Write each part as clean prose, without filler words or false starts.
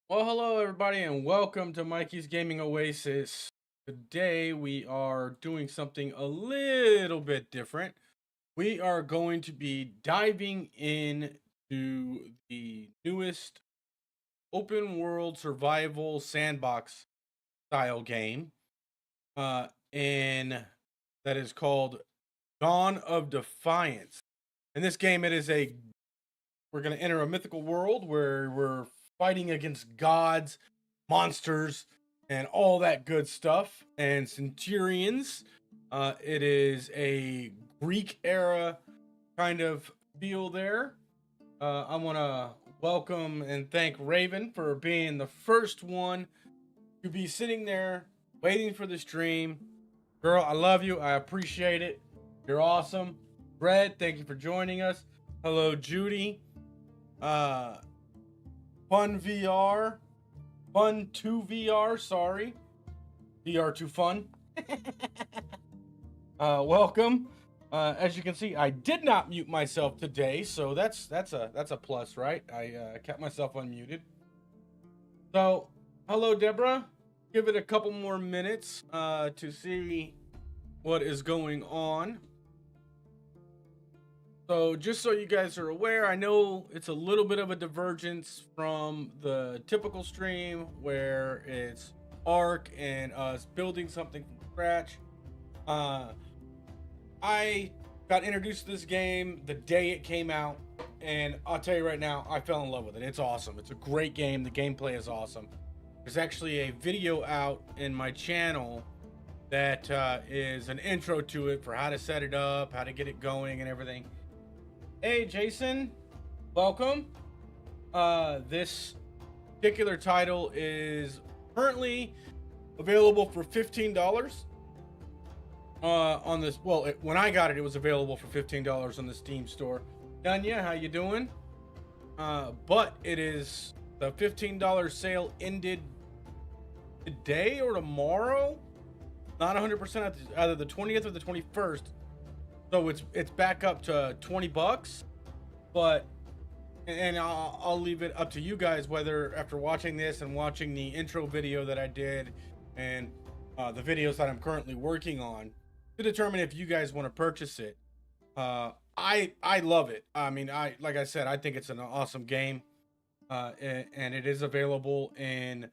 Well, hello everybody, and welcome to Mikey's Gaming Oasis. Today we are doing something a little bit different. We are going to be diving into the newest open world survival sandbox style game, and that is called Dawn of Defiance. In this game, we're going to enter a mythical world where we're fighting against gods, monsters, and all that good stuff, and centurions. It is a Greek era kind of feel there. I want to welcome and thank Raven for being the first one to be sitting there waiting for the stream. Girl, I love you. I appreciate it. You're awesome. Brett, thank you for joining us. Hello, Judy. Fun VR, Fun 2 VR, sorry. VR too fun. Welcome. As you can see, I did not mute myself today, so that's a plus, right? I kept myself unmuted. So, hello, Deborah. Give it a couple more minutes to see what is going on. So, just so you guys are aware, I know it's a little bit of a divergence from the typical stream where it's Ark and us building something from scratch. I got introduced to this game the day it came out, and I'll tell you right now, I fell in love with it. It's awesome. It's a great game. The gameplay is awesome. There's actually a video out in my channel that is an intro to it for how to set it up, how to get it going, and everything. Hey, Jason, welcome. This particular title is currently available for $15 on this. Well, when I got it, it was available for $15 on the Steam store. Dunya, how you doing? But it is the $15 sale ended today or tomorrow. Not 100%, either the 20th or the 21st. So it's back up to $20, but and I'll leave it up to you guys whether after watching this and watching the intro video that I did and the videos that I'm currently working on to determine if you guys want to purchase it. I love it. I mean, like I said, I think it's an awesome game, and it is available in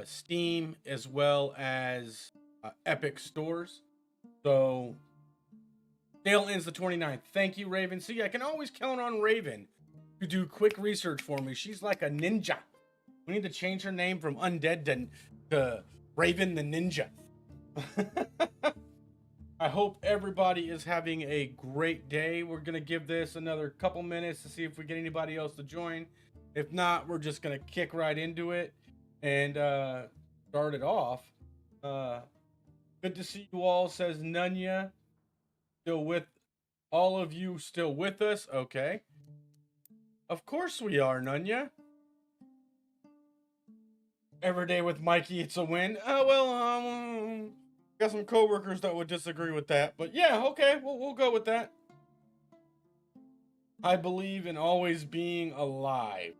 Steam as well as Epic stores. So. Sale ends the 29th. Thank you, Raven. See, I can always count on Raven to do quick research for me. She's like a ninja. We need to change her name from Undead to Raven the Ninja. I hope everybody is having a great day. We're going to give this another couple minutes to see if we get anybody else to join. If not, we're just going to kick right into it and start it off. Good to see you all, says Nunya. Still with all of you, still with us? Okay. Of course we are, Nunya. Every day with Mikey, it's a win. Oh, well, got some coworkers that would disagree with that. But yeah, okay, we'll go with that. I believe in always being alive.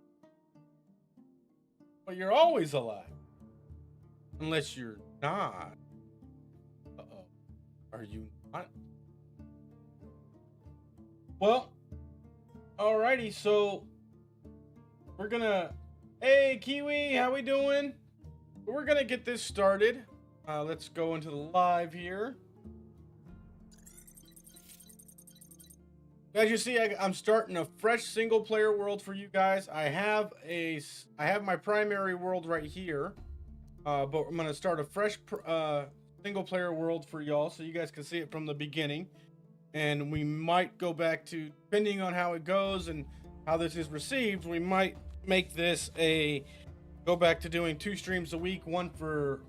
But you're always alive. Unless you're not. Uh-oh. Are you not? Well, alrighty, so we're gonna. Hey, Kiwi, how we doing? We're gonna get this started. Let's go into the live here. As you see, I'm starting a fresh single-player world for you guys. I have my primary world right here, but I'm gonna start a fresh single-player world for y'all, so you guys can see it from the beginning. And we might go back to, depending on how it goes and how this is received, we might make this go back to doing 2 streams a week, one for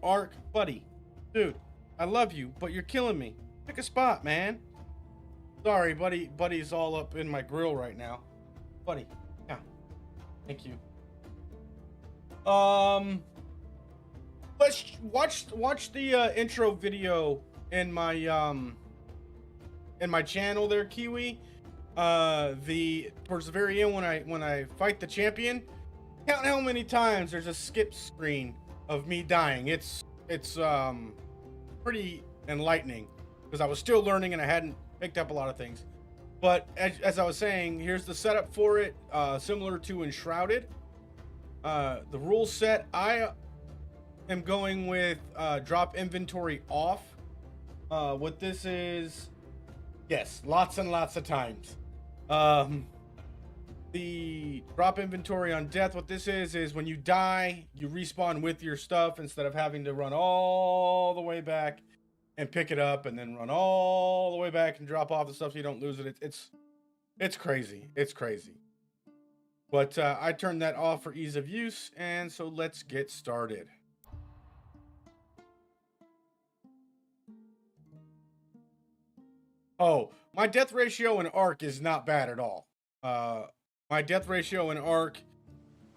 Ark. Buddy, dude, I love you, but you're killing me. Pick a spot, man. Sorry, buddy's all up in my grill right now. Buddy, yeah, thank you. Let's watch the intro video in my channel there, Kiwi. towards the very end when I fight the champion, count how many times there's a skip screen of me dying. It's pretty enlightening because I was still learning and I hadn't picked up a lot of things. But as I was saying, here's the setup for it, similar to Enshrouded. The rule set, I am going with drop inventory off. What this is, yes, lots and lots of times. The drop inventory on death, what this is when you die, you respawn with your stuff instead of having to run all the way back and pick it up and then run all the way back and drop off the stuff so you don't lose it. It's crazy. It's crazy. But I turned that off for ease of use, and so let's get started. Oh, my death ratio in Ark is not bad at all. My death ratio in Ark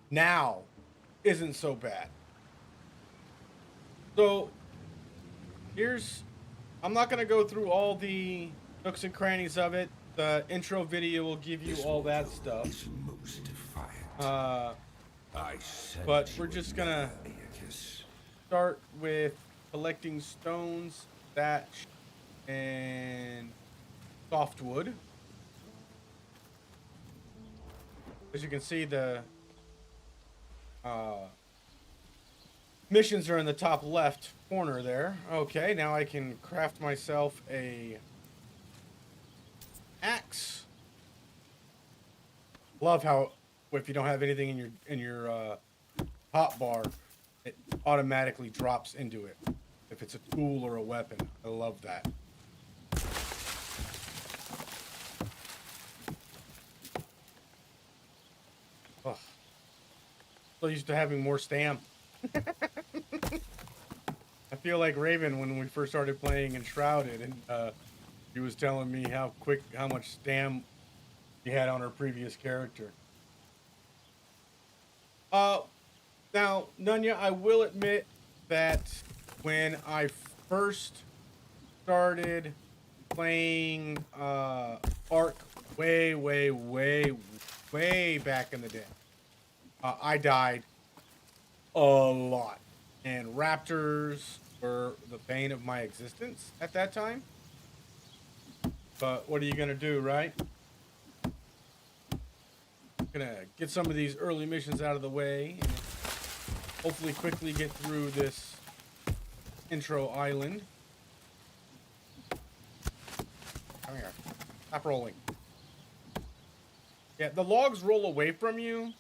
now isn't so bad. So I'm not going to go through all the nooks and crannies of it. The intro video will give you all that stuff. But we're just going to start with collecting stones, thatch, and softwood. As you can see, the missions are in the top left corner there. Okay, now I can craft myself a axe. Love how if you don't have anything in your hot bar, it automatically drops into it. If it's a tool or a weapon, I love that. Oh, so used to having more stam. I feel like Raven when we first started playing Enshrouded, and he was telling me how much stam he had on her previous character. Now, Nunya, I will admit that when I first started playing Ark way back in the day, I died a lot, and raptors were the bane of my existence at that time. But what are you gonna do, right? Gonna get some of these early missions out of the way and hopefully quickly get through this intro island. Come here. Stop rolling. Yeah, the logs roll away from you,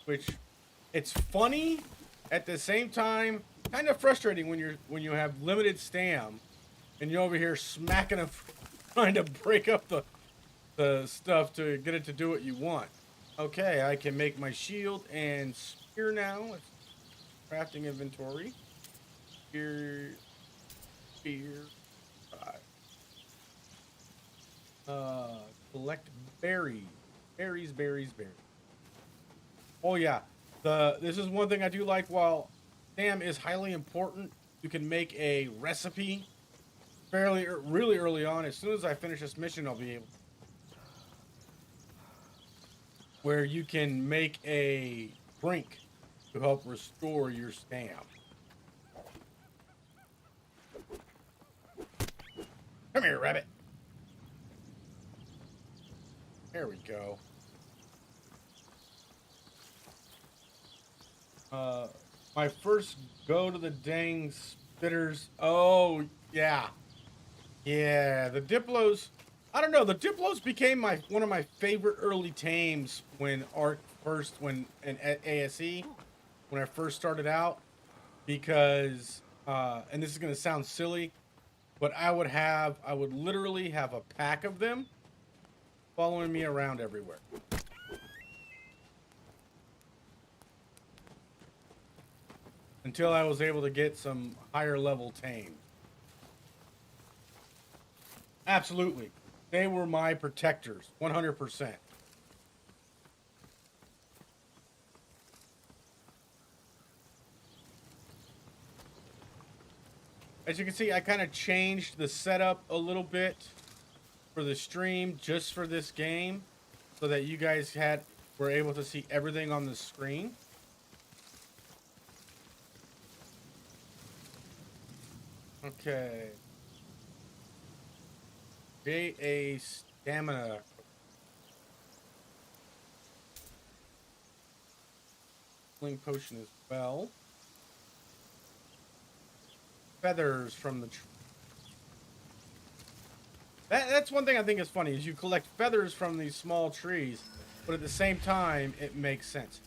which it's funny at the same time, kind of frustrating when you have limited stam and you're over here smacking them, trying to break up the stuff to get it to do what you want. Okay, I can make my shield and spear now. Let's crafting inventory. Spear. Collect berries. Berries. Oh yeah, this is one thing I do like. While stam is highly important, you can make a recipe really early on. As soon as I finish this mission, I'll be able where you can make a drink to help restore your stam. Come here, rabbit. There we go. My first go to the dang spitters. Oh, yeah. Yeah, the Diplos. I don't know. The Diplos became one of my favorite early tames when Ark at ASE, when I first started out, because and this is gonna sound silly, but I would literally have a pack of them following me around everywhere. Until I was able to get some higher level tame. Absolutely. They were my protectors, 100%. As you can see, I kind of changed the setup a little bit for the stream just for this game, so that you guys were able to see everything on the screen. Okay. Create a stamina. Healing potion as well. Feathers from the tree. That's one thing I think is funny, is you collect feathers from these small trees, but at the same time, it makes sense.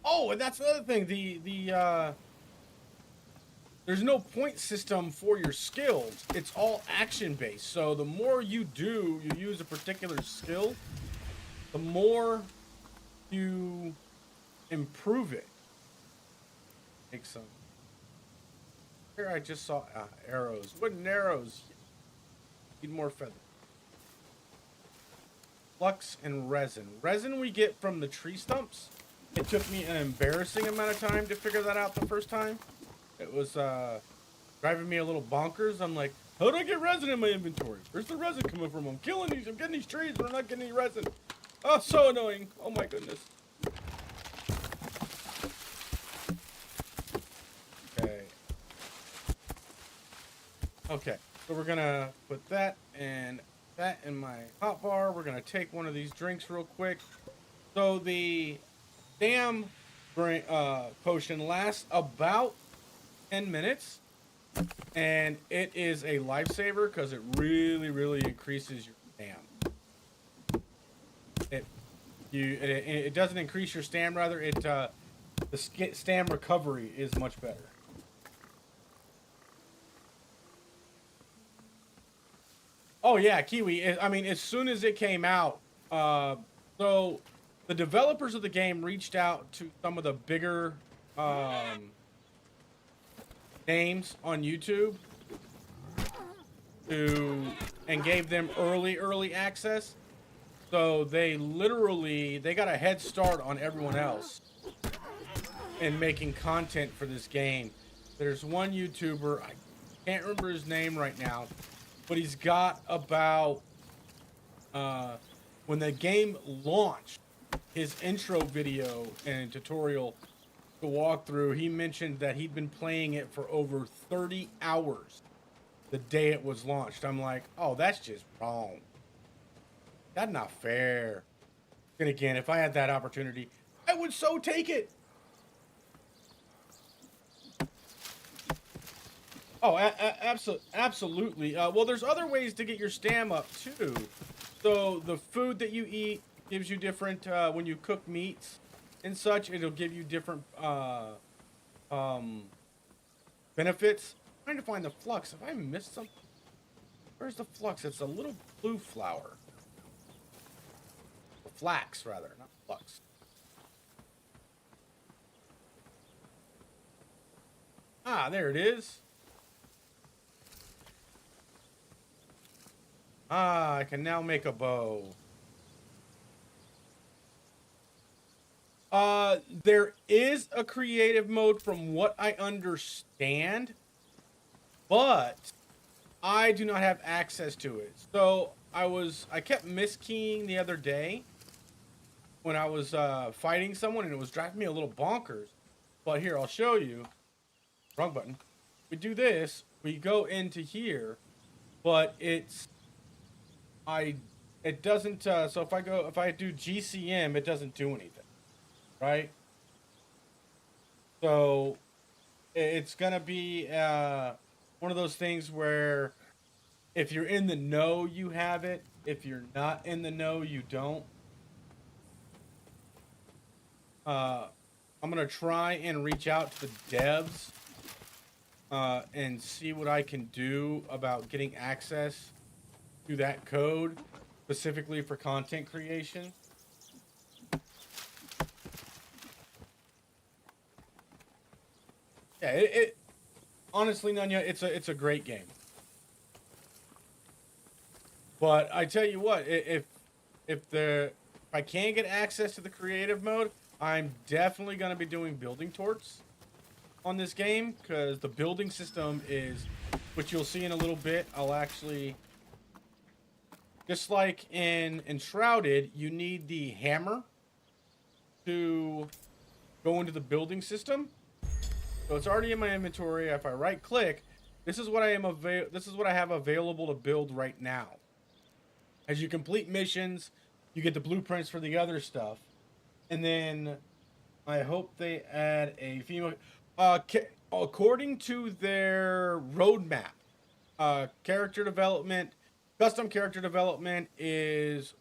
Oh, and that's the other thing. There's no point system for your skills. It's all action based. So the more you use a particular skill, the more you improve it. Take some. Here I just saw arrows. Wooden arrows. Need more feathers. Flux and resin. Resin we get from the tree stumps. It took me an embarrassing amount of time to figure that out the first time. It was driving me a little bonkers. I'm like, how do I get resin in my inventory? Where's the resin coming from? I'm killing these. I'm getting these trees, but I'm not getting any resin. Oh, so annoying. Oh my goodness. Okay. Okay. So we're gonna put that and that in my hotbar. We're gonna take one of these drinks real quick. So the damn potion lasts about 10 minutes, and it is a lifesaver because it really increases your stam. It doesn't increase your stam, rather the stam recovery is much better. Oh yeah, Kiwi. I mean, as soon as it came out, so the developers of the game reached out to some of the bigger names on YouTube and gave them early access. So they got a head start on everyone else in making content for this game. There's one YouTuber, I can't remember his name right now, but he's got about when the game launched, his intro video and tutorial to walk through, he mentioned that he'd been playing it for over 30 hours the day it was launched. I'm like, oh, that's just wrong. That's not fair. And again, if I had that opportunity, I would so take it. Oh, absolutely. Well, there's other ways to get your stam up too. So the food that you eat gives you different, when you cook meats and such, it'll give you different benefits. I'm trying to find the flux. Have I missed something? Where's the flux? It's a little blue flower. Flax, rather, not flux. Ah, there it is. Ah, I can now make a bow. There is a creative mode from what I understand, but I do not have access to it. So I kept miskeying the other day when I was fighting someone, and it was driving me a little bonkers. But here, I'll show you. Wrong button. We do this, we go into here, but it doesn't, so if I do GCM, it doesn't do anything. Right? So it's gonna be one of those things where if you're in the know, you have it. If you're not in the know, you don't. I'm gonna try and reach out to the devs and see what I can do about getting access to that code specifically for content creation. Yeah, it honestly, Nunya, it's a great game. But I tell you what, if I can get access to the creative mode, I'm definitely going to be doing building torts on this game, because the building system is, which you'll see in a little bit. I'll actually just like in Enshrouded, you need the hammer to go into the building system. So it's already in my inventory. If I right click, this is what I have available to build right now. As you complete missions, you get the blueprints for the other stuff. And then I hope they add a female according to their roadmap. Character development, custom character development is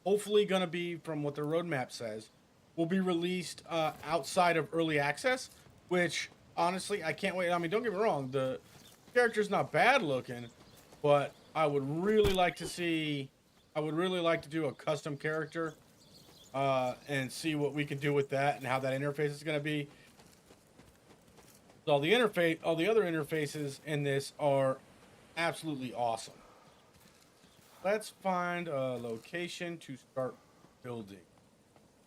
hopefully going to be, from what the roadmap says, will be released outside of early access, which honestly I can't wait. I mean, don't get me wrong, the character's not bad looking, but I would really like to do a custom character and see what we can do with that and how that interface is going to be. So all the other interfaces in this are absolutely awesome. Let's find a location to start building.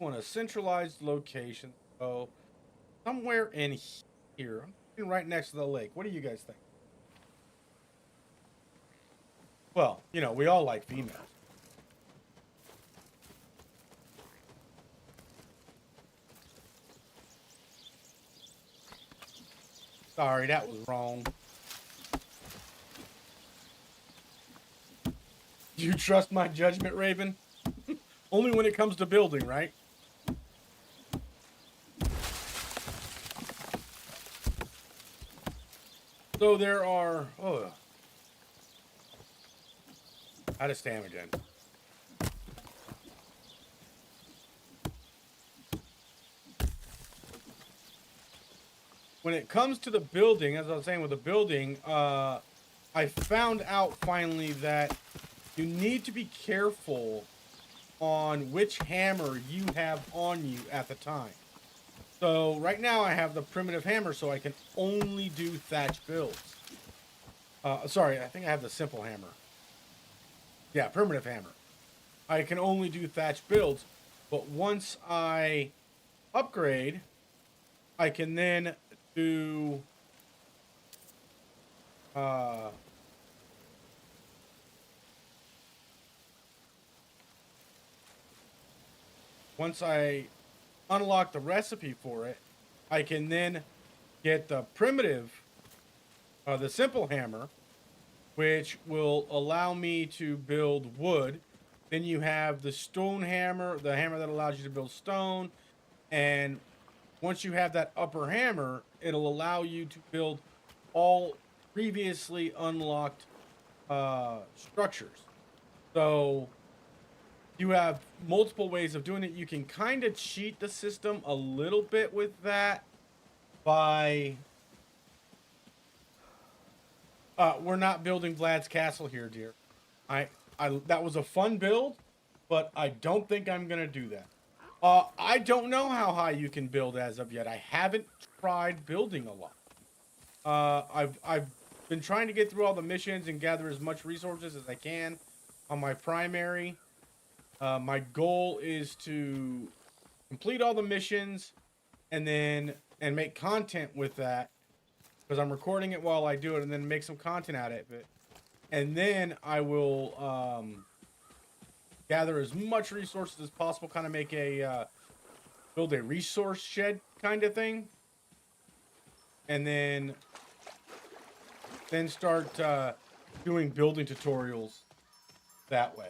I want a centralized location. So somewhere in here, I'm right next to the lake. What do you guys think? Well, you know, we all like females. Sorry, that was wrong. You trust my judgment, Raven? Only when it comes to building, right? So there are... Oh. Out of stamina again. When it comes to the building, as I was saying with the building, I found out finally that you need to be careful on which hammer you have on you at the time. So right now I have the primitive hammer, so I can only do thatch builds. Sorry, I think I have the simple hammer. Yeah, primitive hammer. I can only do thatch builds, but once I upgrade, I can then do once I unlock the recipe for it, I can then get the primitive, the simple hammer, which will allow me to build wood. Then you have the stone hammer, the hammer that allows you to build stone. And once you have that upper hammer, it'll allow you to build all previously unlocked structures. So you have multiple ways of doing it. You can kind of cheat the system a little bit with that by... we're not building Vlad's castle here, dear. That was a fun build, but I don't think I'm going to do that. I don't know how high you can build as of yet. I haven't tried building a lot. I've been trying to get through all the missions and gather as much resources as I can on my primary. My goal is to complete all the missions and make content with that, because I'm recording it while I do it, and then make some content out of it. And then I will gather as much resources as possible, kind of make build a resource shed kind of thing. And then start doing building tutorials that way.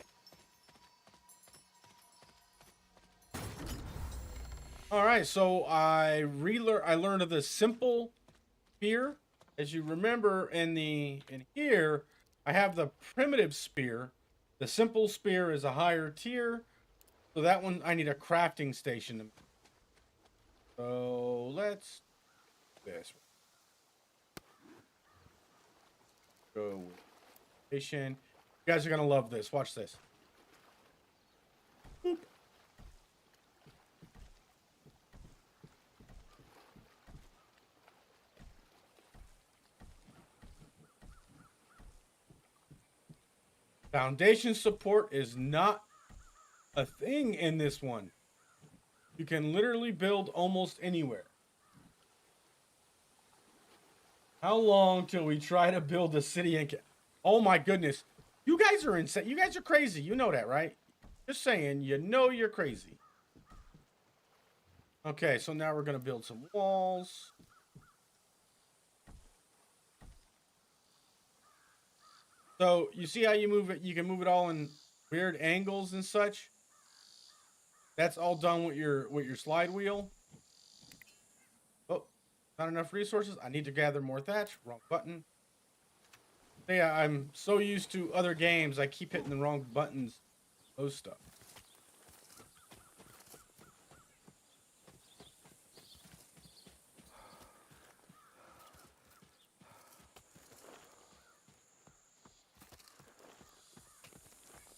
All right, so I learned of the simple spear. As you remember, in here, I have the primitive spear. The simple spear is a higher tier, so that one I need a crafting station. So let's do this. Go station. You guys are gonna love this. Watch this. Boop. Foundation support is not a thing in this one. You can literally build almost anywhere. How long till we try to build a city in... Oh my goodness. You guys are insane. You guys are crazy. You know that, right? Just saying, you know you're crazy. Okay, so now we're going to build some walls. So you see how you move it? You can move it all in weird angles and such. That's all done with your slide wheel. Oh, not enough resources. I need to gather more thatch. Wrong button. Yeah, I'm so used to other games, I keep hitting the wrong buttons. Those stuff.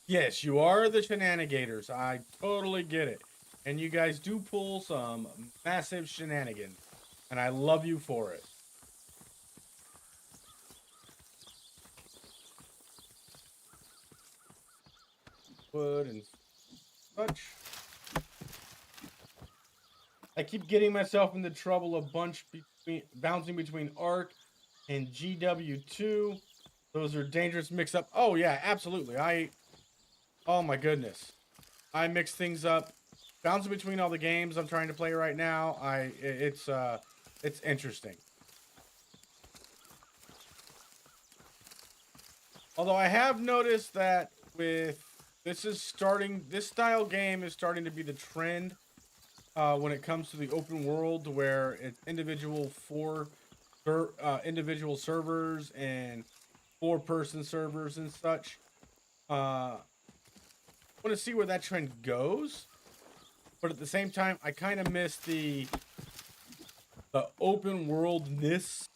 Yes, you are the shenanigators. I totally get it. And you guys do pull some massive shenanigans. And I love you for it. Wood and such. I keep getting myself into trouble a bunch bouncing between Arc and GW2. Those are dangerous mix up. Oh yeah, absolutely. Oh my goodness. I mix things up. Bouncing between all the games I'm trying to play right now. It's interesting. Although I have noticed that with this style game is starting to be the trend when it comes to the open world, where it's individual servers and 4-person servers and such. I want to see where that trend goes, but at the same time, I kind of miss the open worldness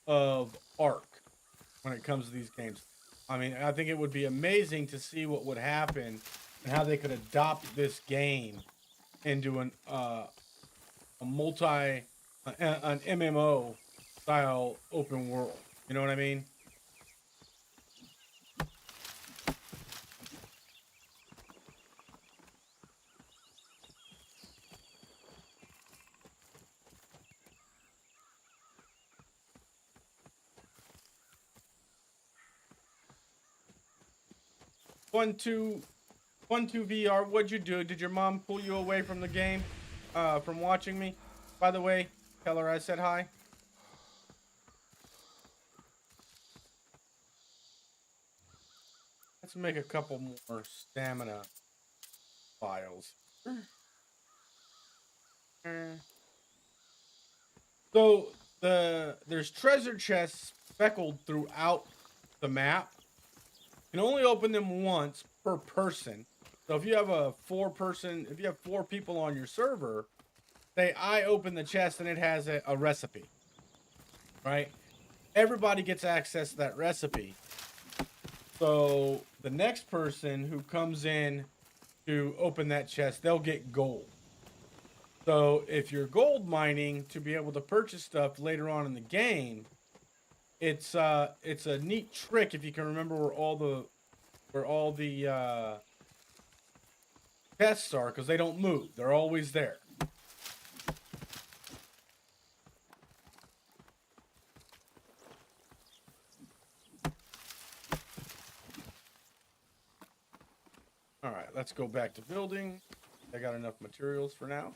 of Ark when it comes to these games. I mean, I think it would be amazing to see what would happen and how they could adopt this game into an MMO style open world. You know what I mean? One two VR. What'd you do? Did your mom pull you away from the game, from watching me? By the way, tell her I said hi. Let's make a couple more stamina files. So there's treasure chests speckled throughout the map. You can only open them once per person. So if you have if you have 4 people on your server, say I open the chest and it has a recipe, right? Everybody gets access to that recipe. So the next person who comes in to open that chest, they'll get gold. So if you're gold mining to be able to purchase stuff later on in the game, it's a neat trick if you can remember where all the chests are, because they don't move. They're always there. All right, let's go back to building. I got enough materials for now.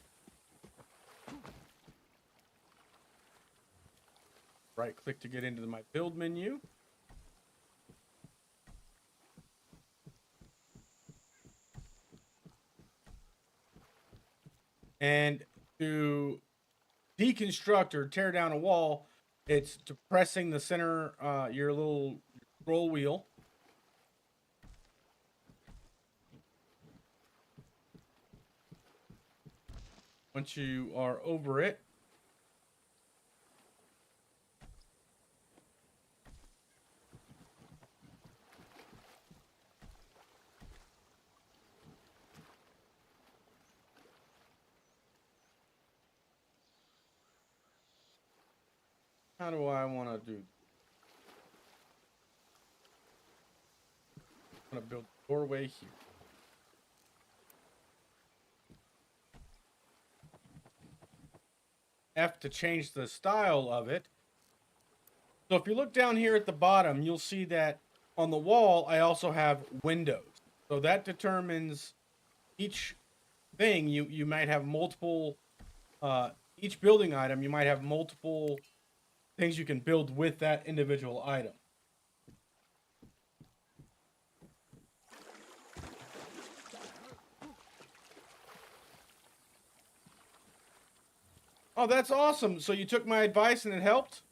Right click to get into my build menu. And to deconstruct or tear down a wall, it's depressing the center, your little scroll wheel. Once you are over it, how do I want to do? I'm going to build a doorway here. F to change the style of it. So if you look down here at the bottom, you'll see that on the wall, I also have windows. So that determines each thing. You might have multiple, each building item, you might have multiple things you can build with that individual item. Oh, that's awesome. So you took my advice and it helped?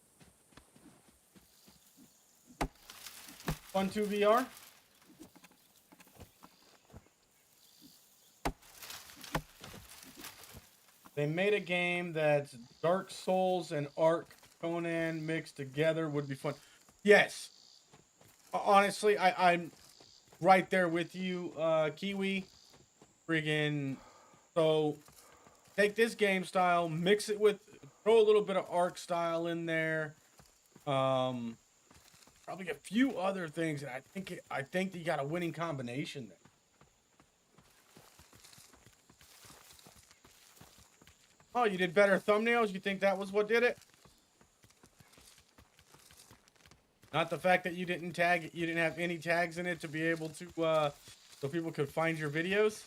Fun 2 VR? They made a game that's Dark Souls and Ark Conan mixed together. Would be fun. Yes. Honestly, I'm right there with you, Kiwi. Friggin' so take this game style, mix it with, throw a little bit of Ark style in there. Probably a few other things, and I think that you got a winning combination there. Oh, you did better thumbnails? You think that was what did it? Not the fact that you didn't have any tags in it to be able to, so people could find your videos?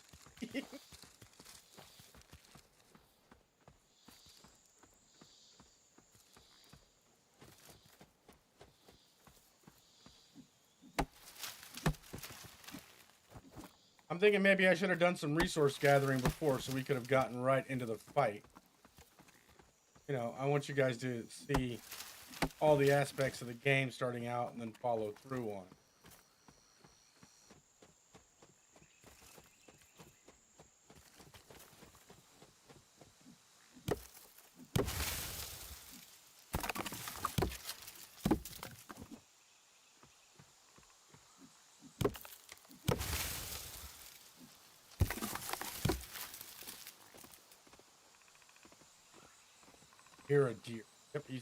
I'm thinking maybe I should have done some resource gathering before so we could have gotten right into the fight. You know, I want you guys to see all the aspects of the game starting out and then follow through on it. You're a deer. Yep, he's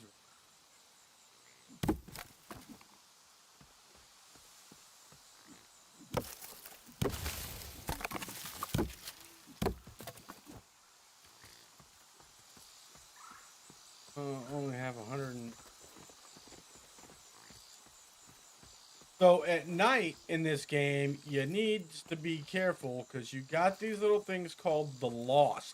only have 100 and... So at night in this game, you need to be careful because you got these little things called the Lost.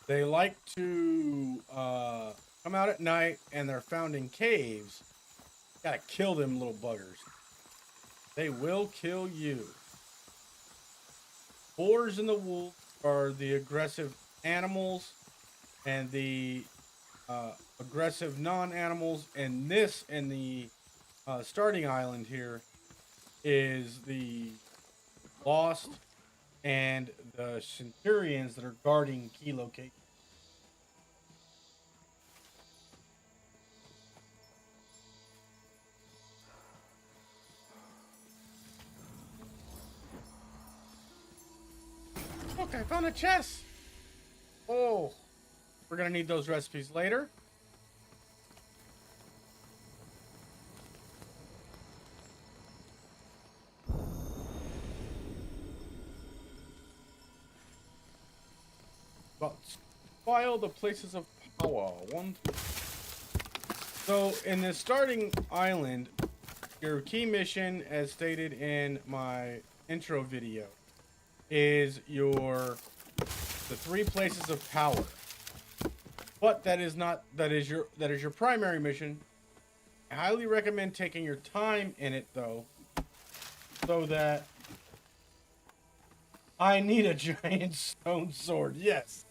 They like to come out at night and they're found in caves. Gotta kill them little buggers. They will kill you. Boars and the wolves are the aggressive animals, and the aggressive non-animals. And this in the starting island here is the Lost and the Centurions that are guarding key locations. Look, I found a chest. Oh, we're gonna need those recipes later. But file the places of power. So in the starting island, your key mission, as stated in my intro video, is the 3 places of power. But that is your primary mission. I highly recommend taking your time in it though, so that I need a giant stone sword. Yes.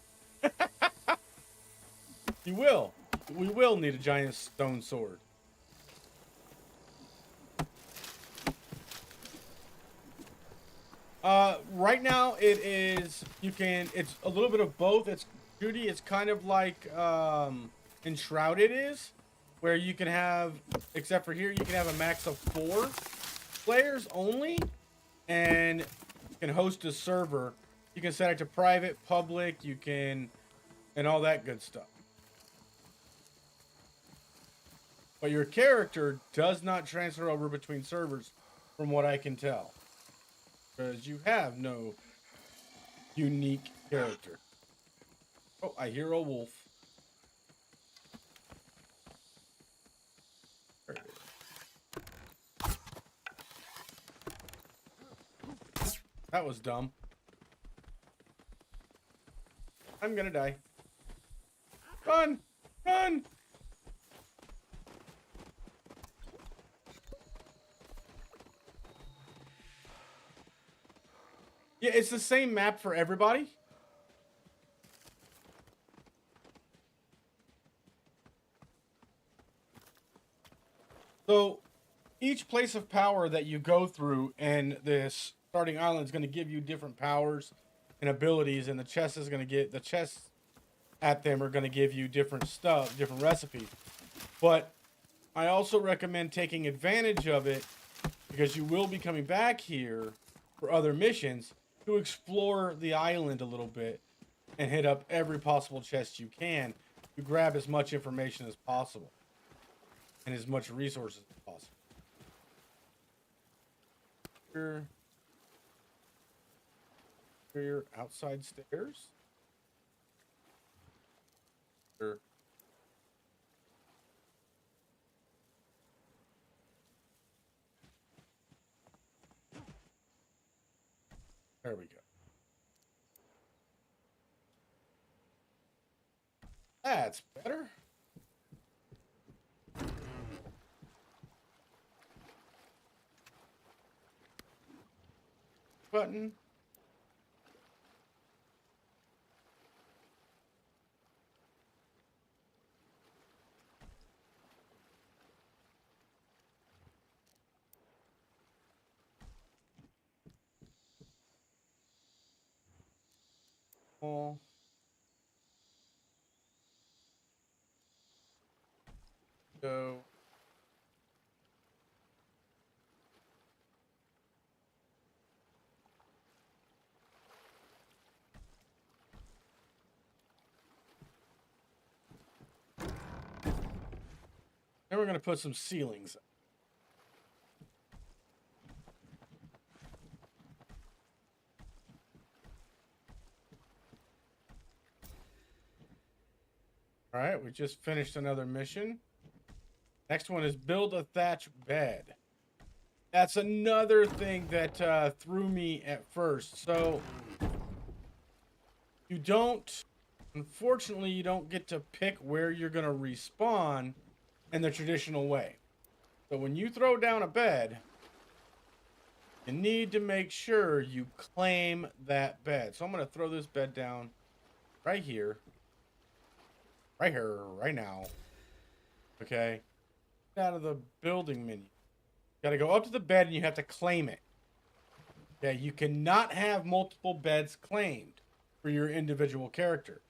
You will. We will need a giant stone sword. Right now it's a little bit of both. Judy, it's kind of like Enshrouded is, where you can have, except for here, you can have a max of 4 players only, and you can host a server. You can set it to private, public, and all that good stuff. But your character does not transfer over between servers, from what I can tell. Because you have no unique character. Oh, I hear a wolf. There it is. That was dumb. I'm gonna die. Run! Run! Yeah, it's the same map for everybody. So, each place of power that you go through and this starting island is going to give you different powers and abilities, and the chests at them are going to give you different stuff, different recipes. But I also recommend taking advantage of it because you will be coming back here for other missions to explore the island a little bit and hit up every possible chest you can to grab as much information as possible and as much resources as possible. Your outside stairs. Sure. There we go. That's better. Button. Oh. So. Then we're going to put some ceilings. All right, we just finished another mission. Next one is build a thatch bed. That's another thing that threw me at first. So you don't, unfortunately, you don't get to pick where you're going to respawn in the traditional way. So when you throw down a bed, you need to make sure you claim that bed. So I'm going to throw this bed down right here. Right here, right now. Okay. Get out of the building menu. Got to go up to the bed and you have to claim it. Okay, you cannot have multiple beds claimed for your individual character.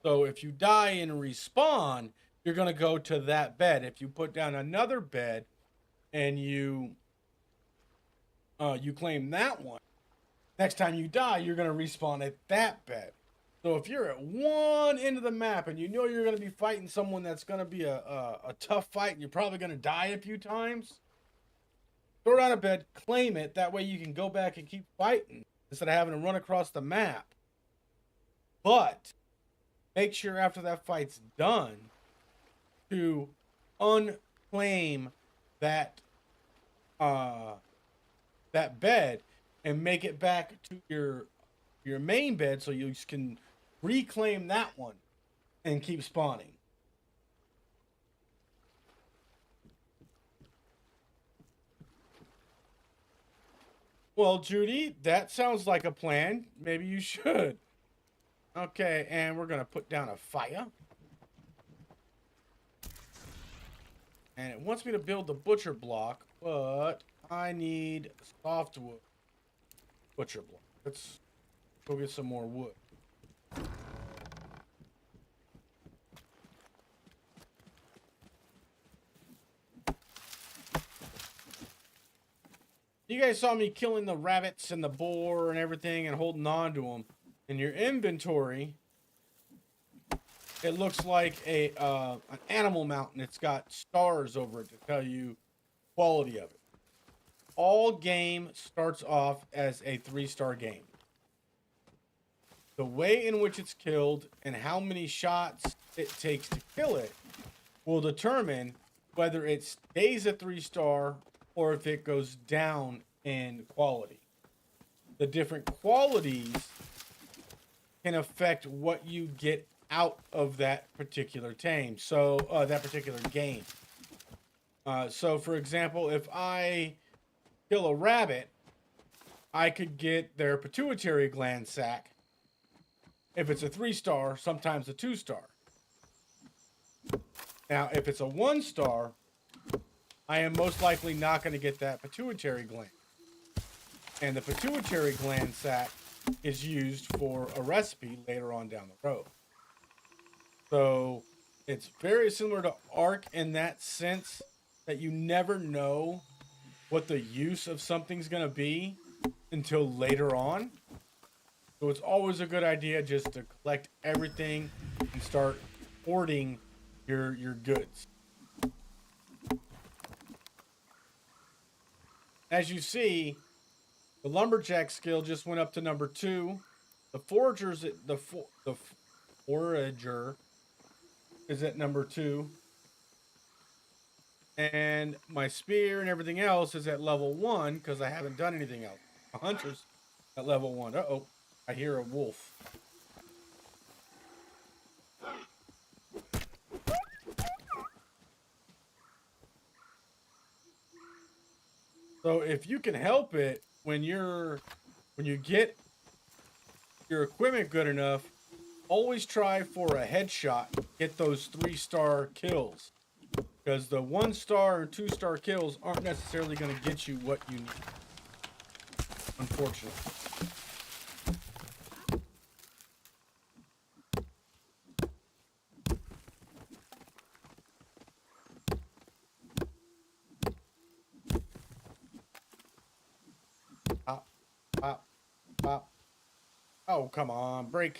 So if you die and respawn, you're going to go to that bed. If you put down another bed and you claim that one, next time you die, you're going to respawn at that bed. So if you're at one end of the map and you know you're going to be fighting someone that's going to be a tough fight and you're probably going to die a few times, throw down a bed, claim it. That way you can go back and keep fighting instead of having to run across the map. But make sure after that fight's done to unclaim that that bed and make it back to your main bed so you can reclaim that one and keep spawning. Well, Judy, that sounds like a plan. Maybe you should. Okay, and we're going to put down a fire. And it wants me to build the butcher block, but I need softwood butcher block. Let's go get some more wood. You guys saw me killing the rabbits and the boar and everything and holding on to them. In your inventory, it looks like an animal mountain. It's got stars over it to tell you quality of it. All game starts off as a 3-star game. The way in which it's killed and how many shots it takes to kill it will determine whether it stays a 3-star or if it goes down in quality. the different qualities can affect what you get out of that particular tame. So that particular game. So for example, if I kill a rabbit, I could get their pituitary gland sac. If it's a 3-star, sometimes a 2-star. Now, if it's a 1-star, I am most likely not going to get that pituitary gland. And the pituitary gland sac is used for a recipe later on down the road. So it's very similar to Ark in that sense that you never know what the use of something's going to be until later on. So it's always a good idea just to collect everything and start hoarding your goods. As you see, the lumberjack skill just went up to number 2. The forager is at number 2. And my spear and everything else is at level 1 because I haven't done anything else. The hunter's at level 1. Uh-oh, I hear a wolf. So if you can help it, when you get your equipment good enough, always try for a headshot. Get those 3-star kills. Because the 1-star or 2-star kills aren't necessarily going to get you what you need. Unfortunately. Pop, pop, pop. Oh, come on, break.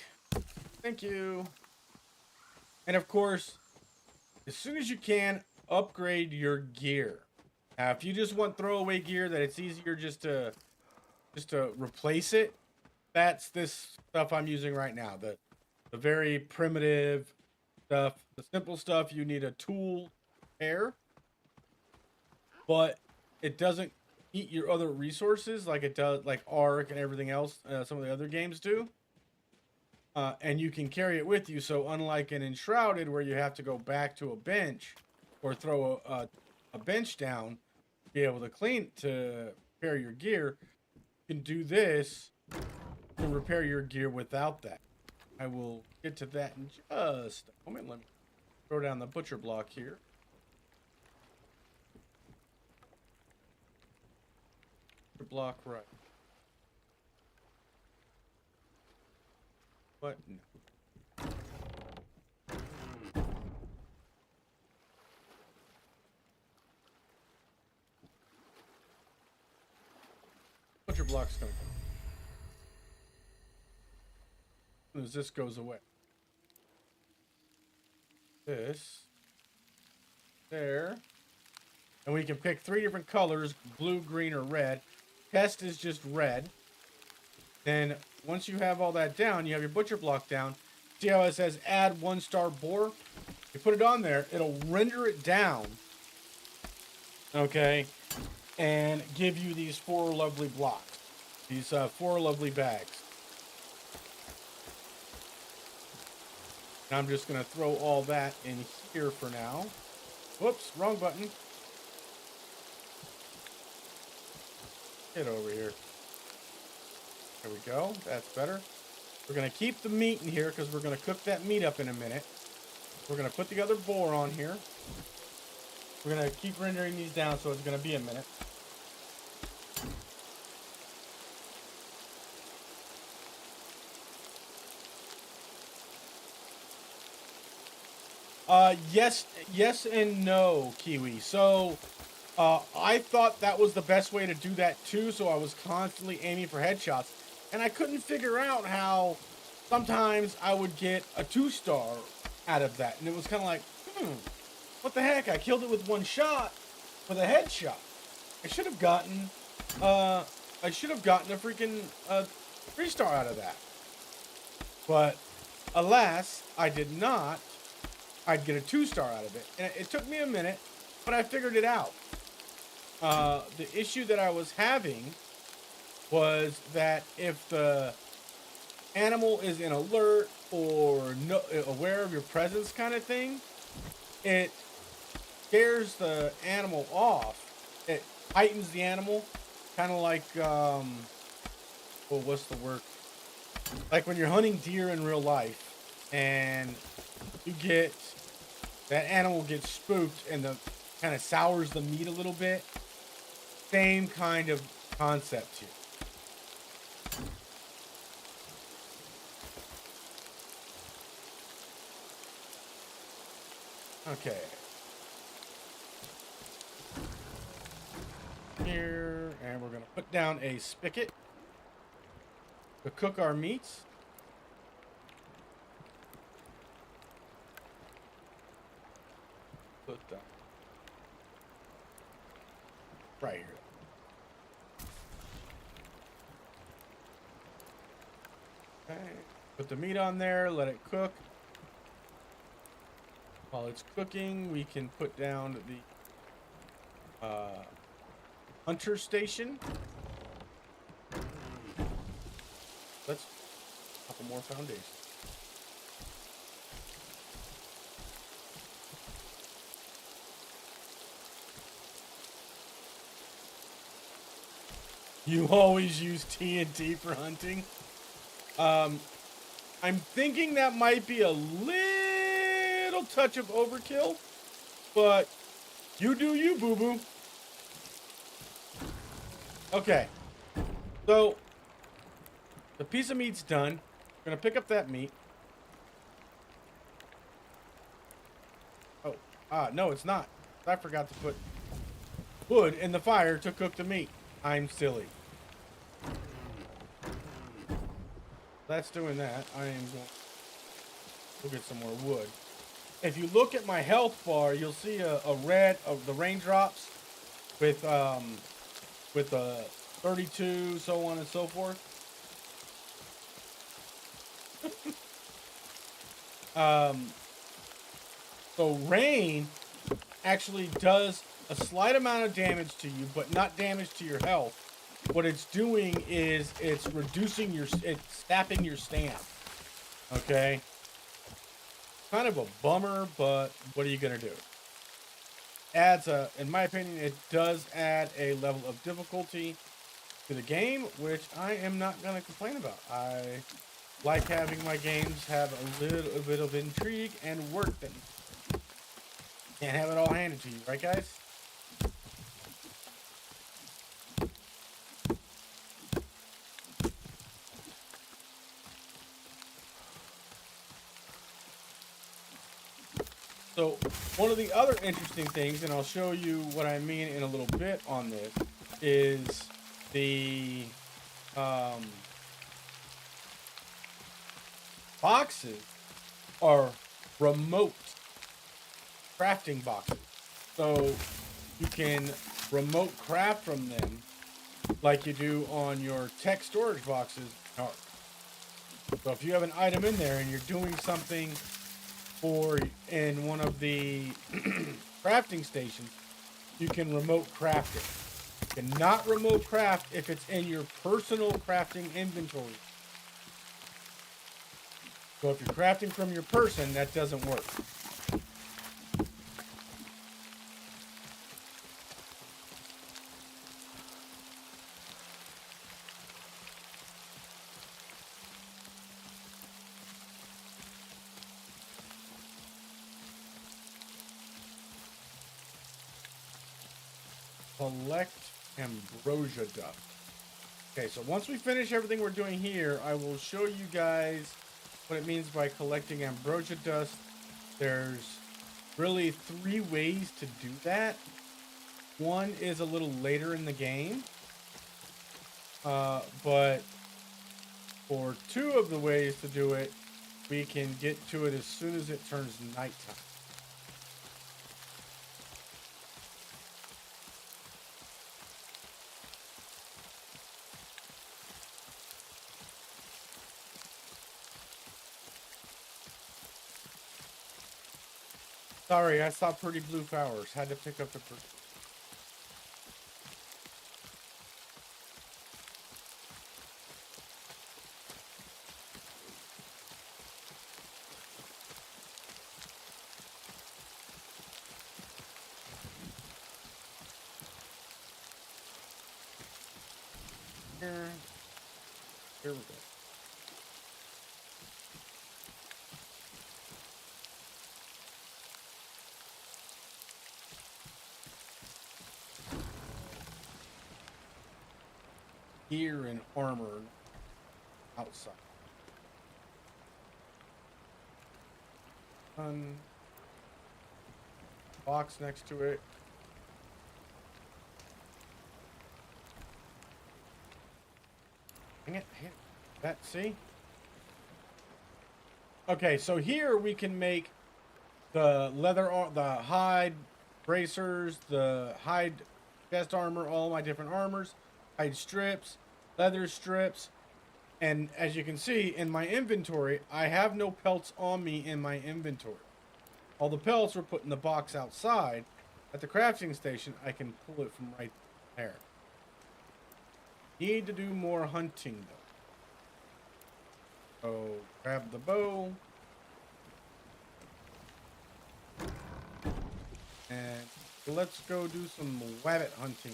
Thank you. And of course, as soon as you can, upgrade your gear. Now, if you just want throwaway gear that it's easier just to replace it, that's this stuff I'm using right now. The very primitive stuff, the simple stuff. You need a tool pair, but it doesn't eat your other resources like it does, like Ark and everything else. Some of the other games do. And you can carry it with you. So unlike in Enshrouded, where you have to go back to a bench or throw a bench down to be able to repair your gear, you can do this to repair your gear without that. I will get to that in just a moment. Let me throw down the butcher block here. Butcher block right. What? No. Butcher block's gonna go. As soon as this goes away. This. There. And we can pick 3 different colors, blue, green, or red. Test is just red. Then once you have all that down, you have your butcher block down. See how it says add 1-star boar? You put it on there, it'll render it down. Okay. And give you these 4 lovely blocks. These 4 lovely bags. And I'm just going to throw all that in here for now. Whoops, wrong button. Get over here. There we go. That's better. We're going to keep the meat in here because we're going to cook that meat up in a minute. We're going to put the other boar on here. We're going to keep rendering these down, so it's going to be a minute. Yes and no, Kiwi. So, I thought that was the best way to do that too, so I was constantly aiming for headshots. And I couldn't figure out how sometimes I would get a 2-star out of that. And it was kind of like, what the heck? I killed it with 1 shot with a headshot. I should have gotten a freaking 3-star out of that. But alas, I did not. I'd get a 2-star out of it. And it took me a minute, but I figured it out. The issue that I was having was that if the animal is in alert or no, aware of your presence kind of thing, it scares the animal off. It heightens the animal, kind of like, well, what's the word? Like when you're hunting deer in real life and you get, that animal gets spooked and the kind of sours the meat a little bit. Same kind of concept here. Okay. Here, and we're gonna put down a spigot to cook our meats. Put that right here. Okay. Put the meat on there, let it cook. While it's cooking, we can put down the hunter station. Let's a couple more foundations. You always use TNT for hunting. I'm thinking that might be a little touch of overkill, but you do you, boo-boo. Okay, so the piece of meat's done. We're gonna pick up that meat. Oh, no, it's not. I forgot to put wood in the fire to cook the meat. I'm silly. That's doing that. I am going to get some more wood. If you look at my health bar, you'll see a red of the raindrops with a 32, so on and so forth. So rain actually does a slight amount of damage to you, but not damage to your health. What it's doing is it's reducing it's sapping your stamina. Okay? Kind of a bummer, but what are you gonna do? Adds in my opinion, it does add a level of difficulty to the game, which I am not gonna complain about. I like having my games have a little bit of intrigue and work them. Can't have it all handed to you, right guys? So one of the other interesting things, and I'll show you what I mean in a little bit on this, is the boxes are remote crafting boxes. So you can remote craft from them like you do on your tech storage boxes. So if you have an item in there and you're doing something in one of the crafting stations, you can remote craft it. You cannot remote craft if it's in your personal crafting inventory. So if you're crafting from your person, that doesn't work. Collect ambrosia dust. Okay, so once we finish everything we're doing here, I will show you guys what it means by collecting ambrosia dust. There's really 3 ways to do that. One is a little later in the game, but for 2 of the ways to do it, we can get to it as soon as it turns nighttime. Sorry, I saw pretty blue flowers. Had to pick up the here. Here we go. Gear and armor outside. Box next to it. Dang it, that, see? Okay, so here we can make the leather, the hide bracers, the hide chest armor, all my different armors, hide strips, leather strips, and as you can see in my inventory, I have no pelts on me in my inventory. All the pelts were put in the box outside. At the crafting station, I can pull it from right there. Need to do more hunting though. So grab the bow. And let's go do some rabbit hunting.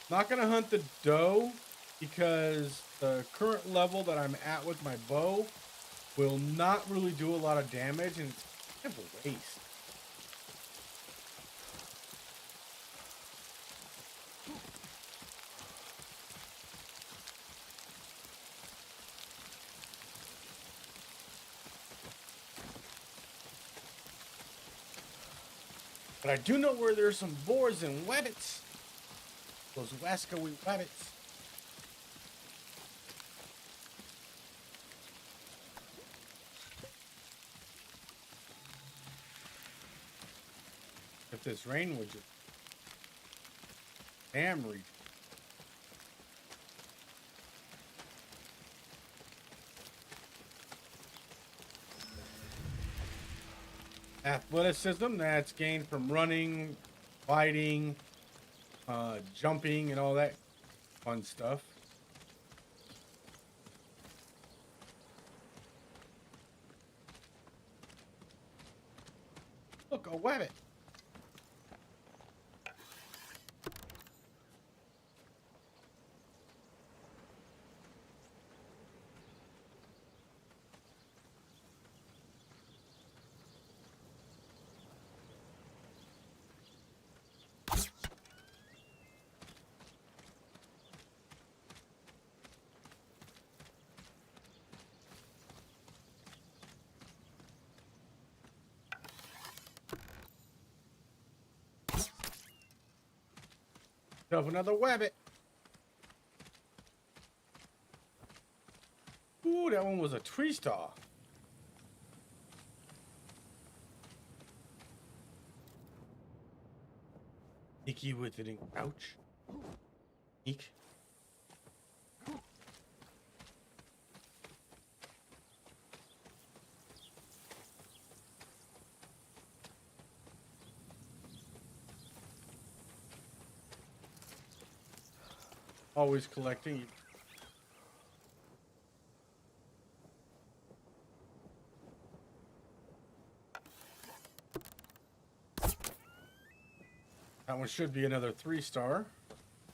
Not gonna hunt the doe because the current level that I'm at with my bow will not really do a lot of damage, and it's kind of a waste. But I do know where there's some boars and rabbits. Those wascally rabbits. If this rain would just damn reach. Athleticism, that's gained from running, fighting, jumping, and all that fun stuff. Look, a rabbit. Of another rabbit. Ooh, that one was a tree star. Mikie with it in couch. Eek. Always collecting. That one should be another 3-star.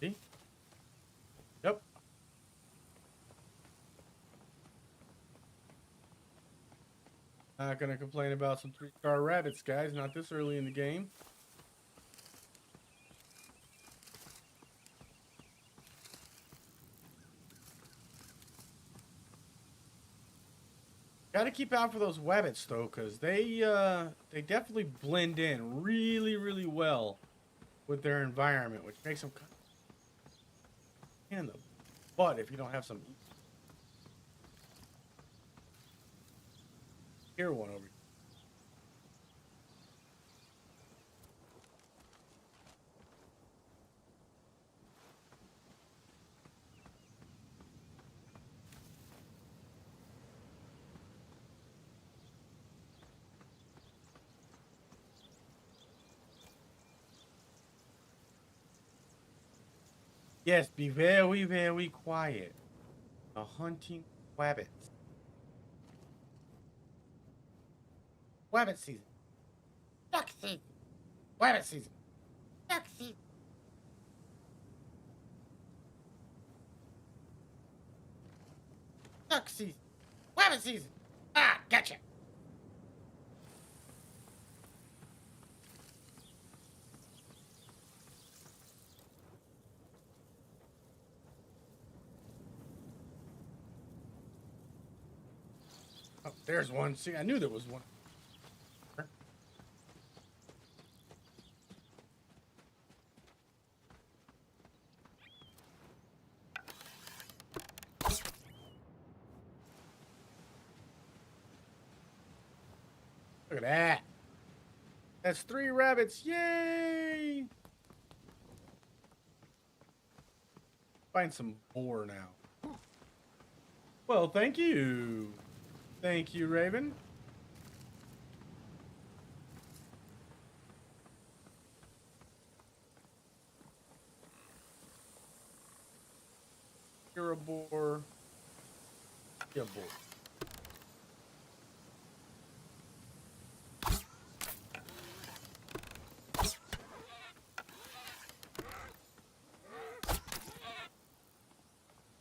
See? Yep. Not gonna complain about some 3-star rabbits, guys. Not this early in the game. Gotta keep out for those rabbits though, because they definitely blend in really, really well with their environment, which makes them in the butt if you don't have some. Here, one over here. Yes, be very, very quiet. A hunting rabbits. Rabbit season. Duck season. Rabbit season. Duck season. Duck season. Rabbit season. Ah, gotcha. Oh, there's one. See, I knew there was one. Look at that. That's 3 rabbits. Yay! Find some more now. Well, thank you. Thank you, Raven. You're a boar. You're a boar.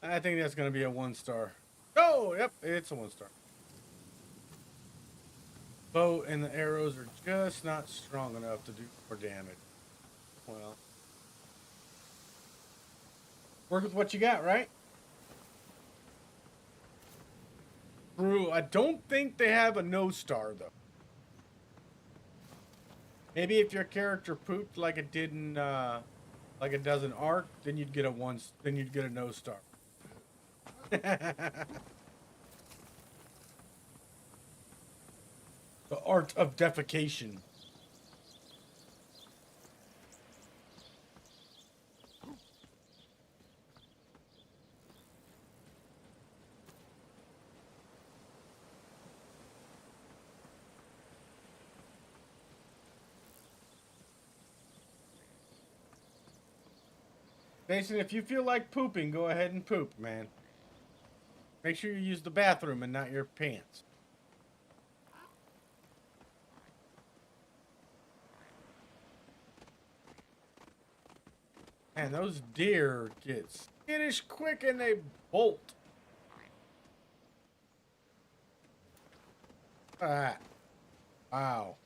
I think that's going to be a 1-star. Oh, yep, it's a 1-star. Bow and the arrows are just not strong enough to do more damage. Well, work with what you got, right? True. I don't think they have a no-star, though. Maybe if your character pooped like it did in, like it does in Ark, then you'd get a no-star. The art of defecation. Jason, if you feel like pooping, go ahead and poop, man. Make sure you use the bathroom and not your pants. Man, those deer get skittish quick and they bolt. Ah. Wow.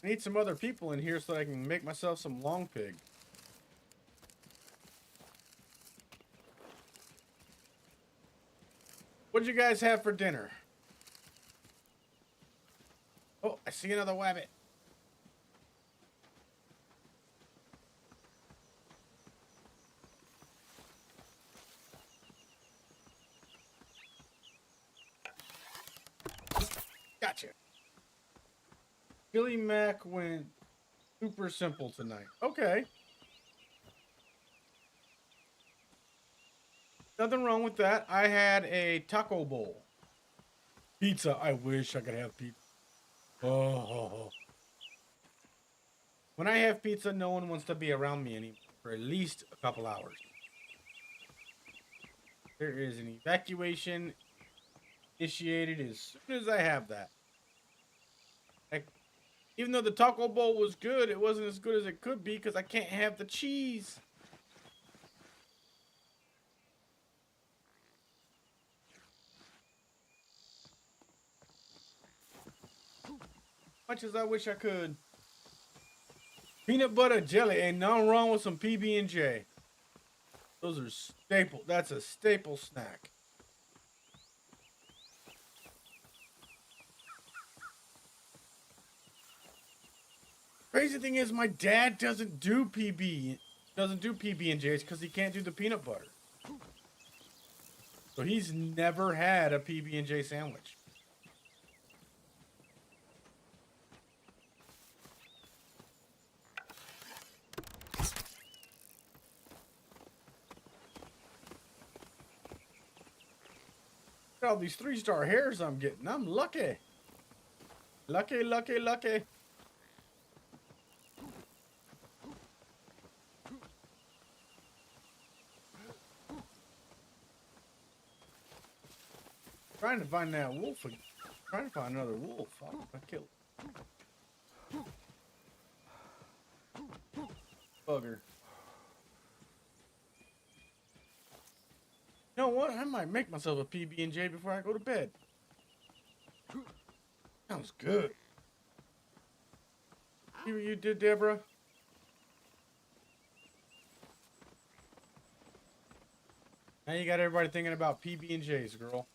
I need some other people in here so I can make myself some long pig. What'd you guys have for dinner? Oh, I see another wabbit. Gotcha. Billy Mac went super simple tonight. Okay. Nothing wrong with that. I had a taco bowl. Pizza. I wish I could have pizza. Oh. When I have pizza, no one wants to be around me anymore for at least a couple hours. There is an evacuation initiated as soon as I have that. Even though the taco bowl was good, it wasn't as good as it could be because I can't have the cheese. Much as I wish I could. Peanut butter jelly, ain't nothing wrong with some PB&J. Those are staple. That's a staple snack. Crazy thing is, my dad doesn't do PB&Js because he can't do the peanut butter. So he's never had a PB&J sandwich. Look at all these 3-star hairs I'm getting. I'm lucky. Lucky, lucky, lucky. Trying to find that wolf again. Trying to find another wolf. I killed bugger. You know what? I might make myself a PB&J before I go to bed. Sounds good. See what you did, Deborah? Now you got everybody thinking about PB&Js, girl.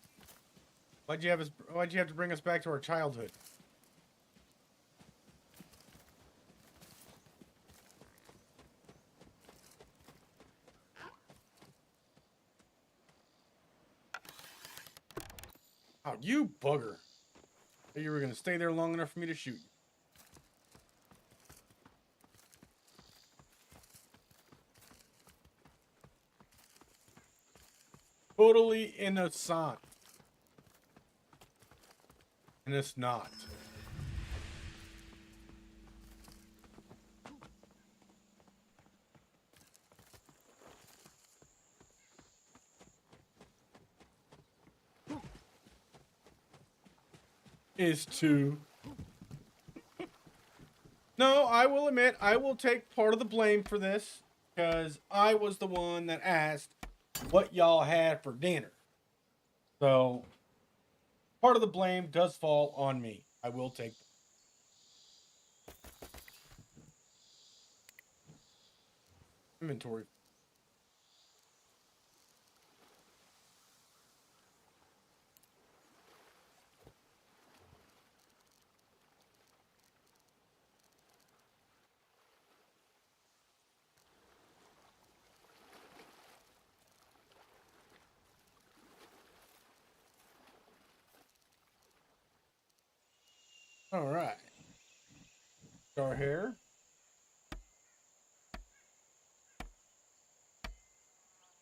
Why'd you have to bring us back to our childhood? Oh, you bugger. You were gonna stay there long enough for me to shoot you. Totally innocent. And it's not. Is to. No, I will admit, I will take part of the blame for this, because I was the one that asked what y'all had for dinner. So, part of the blame does fall on me. I will take inventory. All right. Our hair.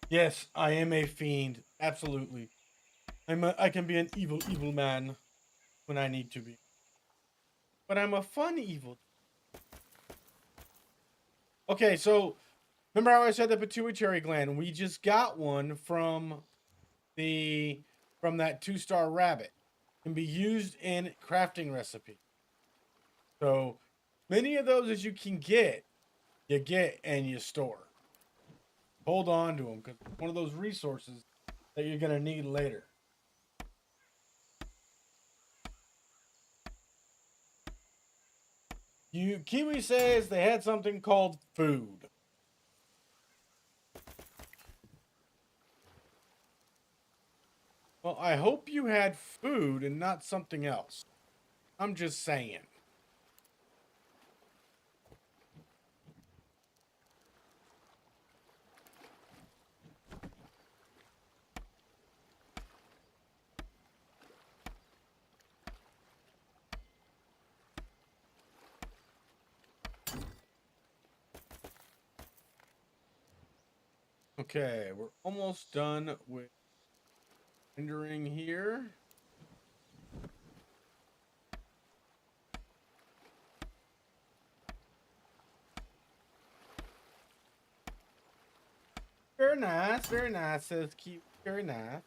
Yes, I am a fiend. Absolutely. I can be an evil man when I need to be. But I'm a fun evil. Okay, so remember how I said the pituitary gland? We just got one from that 2-star rabbit. Can be used in crafting recipe. So many of those as you can get, you get and you store. Hold on to them because it's one of those resources that you're gonna need later. Kiwi says they had something called food. Well, I hope you had food and not something else. I'm just saying. Okay, we're almost done with rendering here. Very nice, says keep very nice.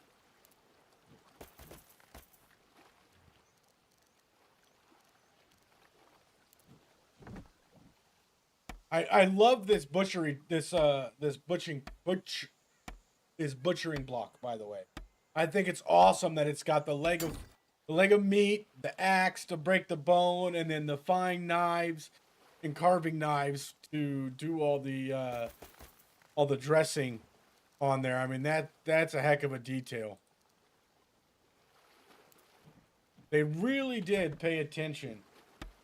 I love this butchering block, by the way. I think it's awesome that it's got the leg of meat, the axe to break the bone, and then the fine knives and carving knives to do all the dressing on there. I mean that's a heck of a detail. They really did pay attention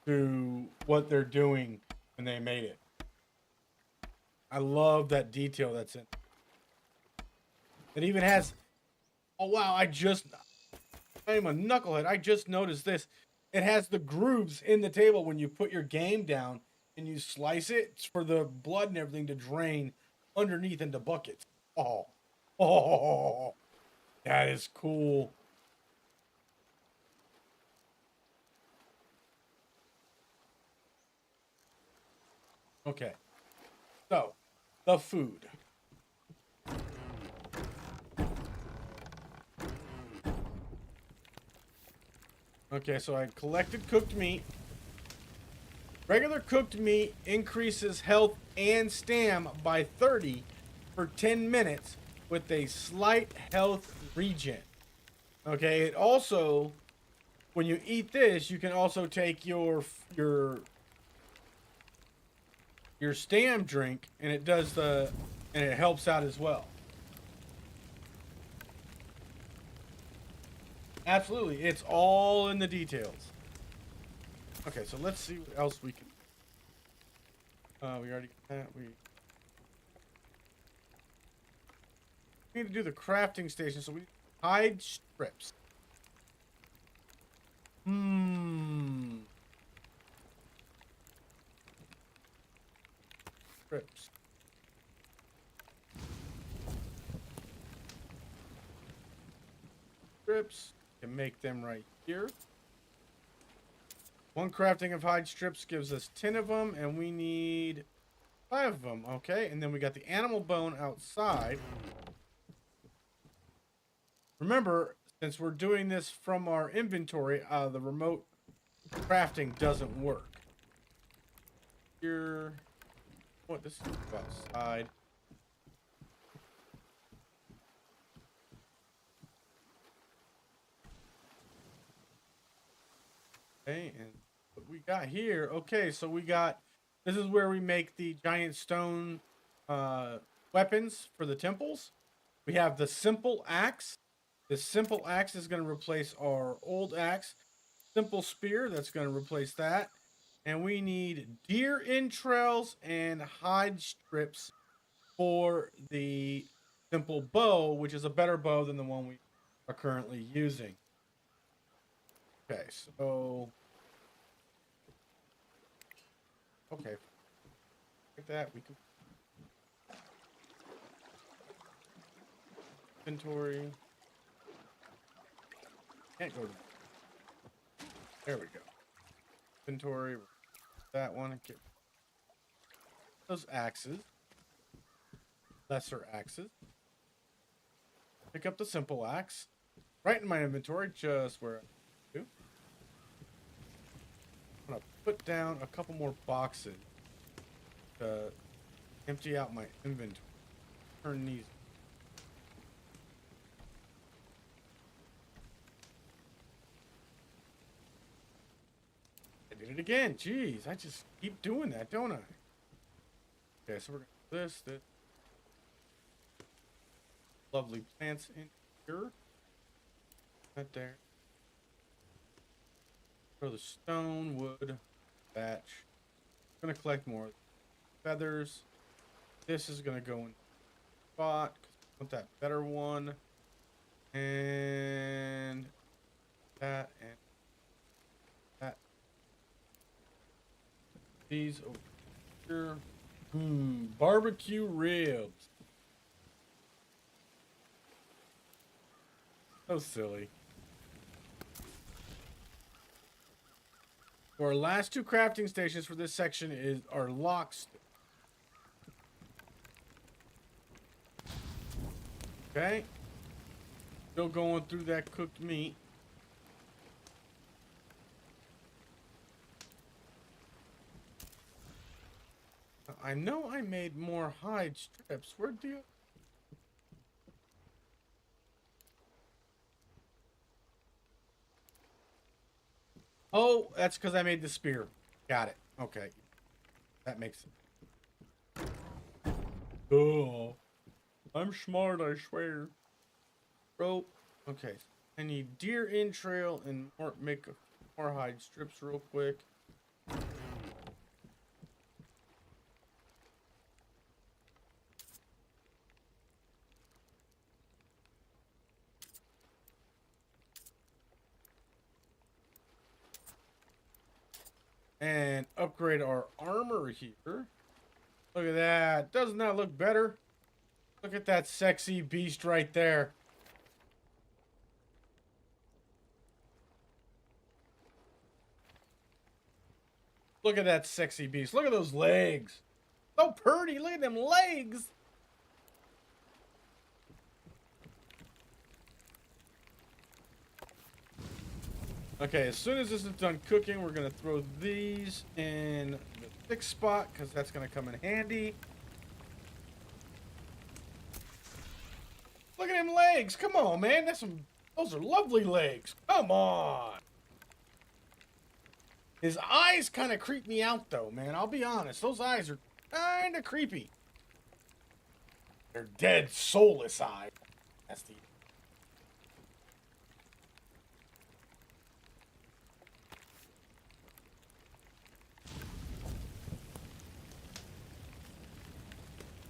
to what they're doing when they made it. I love that detail that's in. It even has. Oh wow! I'm a knucklehead. I just noticed this. It has the grooves in the table when you put your game down and you slice it. It's for the blood and everything to drain underneath into buckets. Oh, that is cool. Okay. So, the food. Okay, so I collected cooked meat. Regular cooked meat increases health and stam by 30 for 10 minutes with a slight health regen. Okay, it also, when you eat this, you can also take your stam drink, and it does and it helps out as well. Absolutely, it's all in the details. Okay, so let's see what else we can. We already got that. We need to do the crafting station, so we hide strips. Strips. Strips. Can make them right here. One crafting of hide strips gives us 10 of them, and we need 5 of them. Okay, and then we got the animal bone outside. Remember, since we're doing this from our inventory, the remote crafting doesn't work. Here, what this is outside. Okay, and what we got here. Okay, so we got. This is where we make the giant stone weapons for the temples. We have the simple axe. The simple axe is going to replace our old axe. Simple spear, that's going to replace that. And we need deer entrails and hide strips for the simple bow, which is a better bow than the one we are currently using. Okay, so... Okay. Like that, we can... Inventory. Can't go to... There we go. Inventory. That one. Get those axes. Lesser axes. Pick up the simple axe. Right in my inventory, just where I do. I'm gonna put down a couple more boxes to empty out my inventory. Turn these. I did it again. Jeez, I just keep doing that, don't I? Okay, so we're gonna do this. Lovely plants in here. Right there. Throw the stone, wood, thatch. I'm gonna collect more feathers. This is gonna go in the spot. I want that better one. And that and that. These over here. Barbecue ribs. So silly. So our last 2 crafting stations for this section are locks. Okay. Still going through that cooked meat. I know I made more hide strips. Where'd the... Oh, that's because I made the spear. Got it. Okay. That makes sense. Oh. I'm smart, I swear. Rope. Okay. I need deer entrail and make more hide strips real quick. And upgrade our armor here. Look at that. Doesn't that look better? Look at that sexy beast right there. Look at that sexy beast. Look at those legs. So pretty. Look at them legs. Okay, as soon as this is done cooking, we're going to throw these in the thick spot because that's going to come in handy. Look at them legs. Come on, man. Those are lovely legs. Come on. His eyes kind of creep me out, though, man. I'll be honest. Those eyes are kind of creepy. They're dead, soulless eyes. That's the...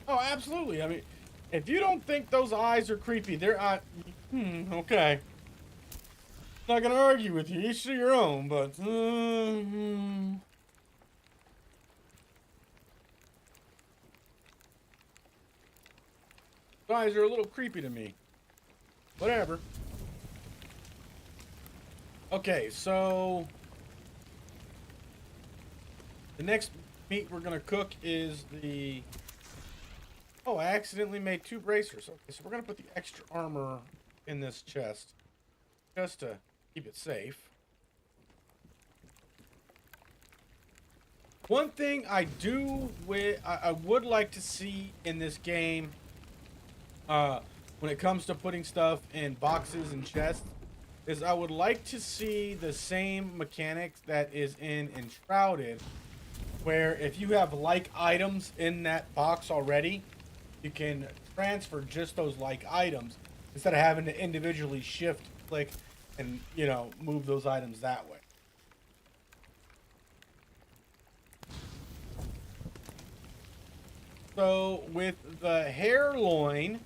Oh, absolutely. I mean, if you don't think those eyes are creepy, they're... okay. Not gonna argue with you. Each to your own, but... Eyes are a little creepy to me. Whatever. Okay, so... the next meat we're gonna cook is the... Oh, I accidentally made 2 bracers. Okay, so we're gonna put the extra armor in this chest. Just to keep it safe. One thing I would like to see in this game, when it comes to putting stuff in boxes and chests, is I would like to see the same mechanics that is in Enshrouded, where if you have like items in that box already, you can transfer just those like items instead of having to individually shift, click, and, you know, move those items that way. So with the hare loin,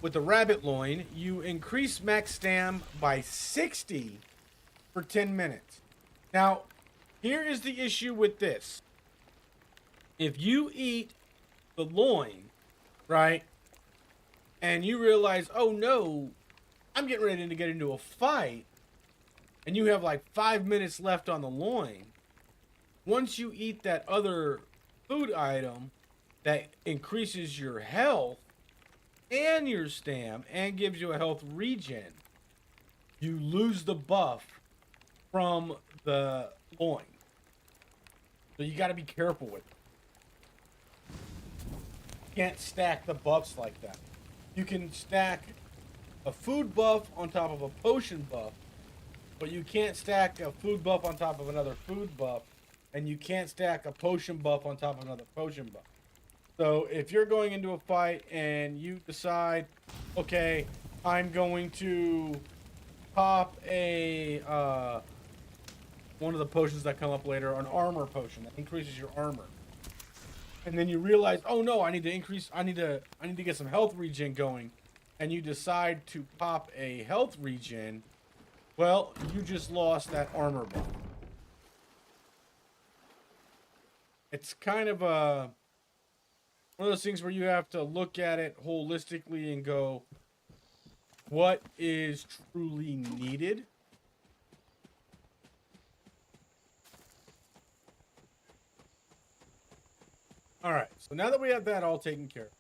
with the rabbit loin, you increase max stam by 60 for 10 minutes. Now, here is the issue with this. If you eat the loin, right, and you realize, oh no, I'm getting ready to get into a fight, and you have like 5 minutes left on the loin, once you eat that other food item that increases your health and your stam and gives you a health regen, you lose the buff from the loin. So you got to be careful with it. You can't stack the buffs like that. You can stack a food buff on top of a potion buff, but you can't stack a food buff on top of another food buff, and you can't stack a potion buff on top of another potion buff. So if you're going into a fight and you decide, okay, I'm going to pop a one of the potions that come up later, an armor potion that increases your armor, and then you realize, oh no, I need to get some health regen going, and you decide to pop a health regen, well, you just lost that armor buff. It's kind of one of those things where you have to look at it holistically and go, what is truly needed? All right, so now that we have that all taken care of,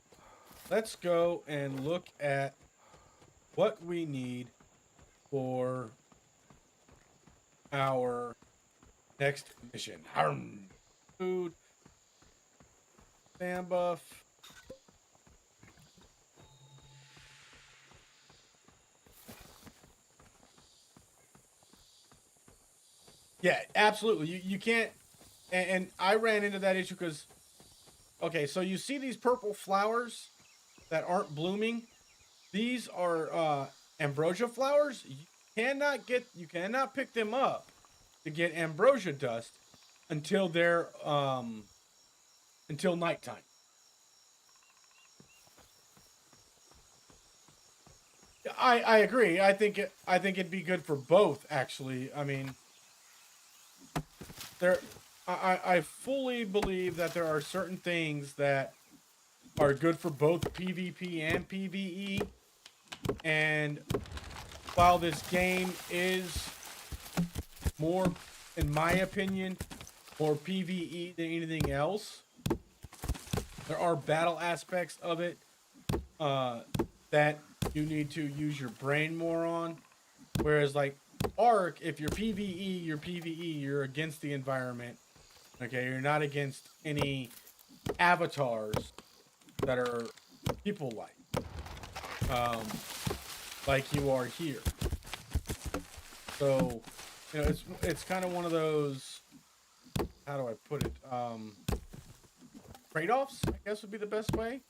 let's go and look at what we need for our next mission. Food, stam buff. Yeah, absolutely. You can't, and I ran into that issue because, okay, so you see these purple flowers that aren't blooming? These are ambrosia flowers. You cannot pick them up to get ambrosia dust until they're until nighttime. I agree. I think it'd be good for both, actually. I mean, I fully believe that there are certain things that are good for both PvP and PvE. And while this game is more, in my opinion, more PvE than anything else. There are battle aspects of it that you need to use your brain more on. Whereas like Ark, if you're PvE, you're PvE, you're against the environment. Okay, you're not against any avatars that are people like you are here. So, you know, it's kind of one of those, how do I put it? Trade-offs, I guess would be the best way.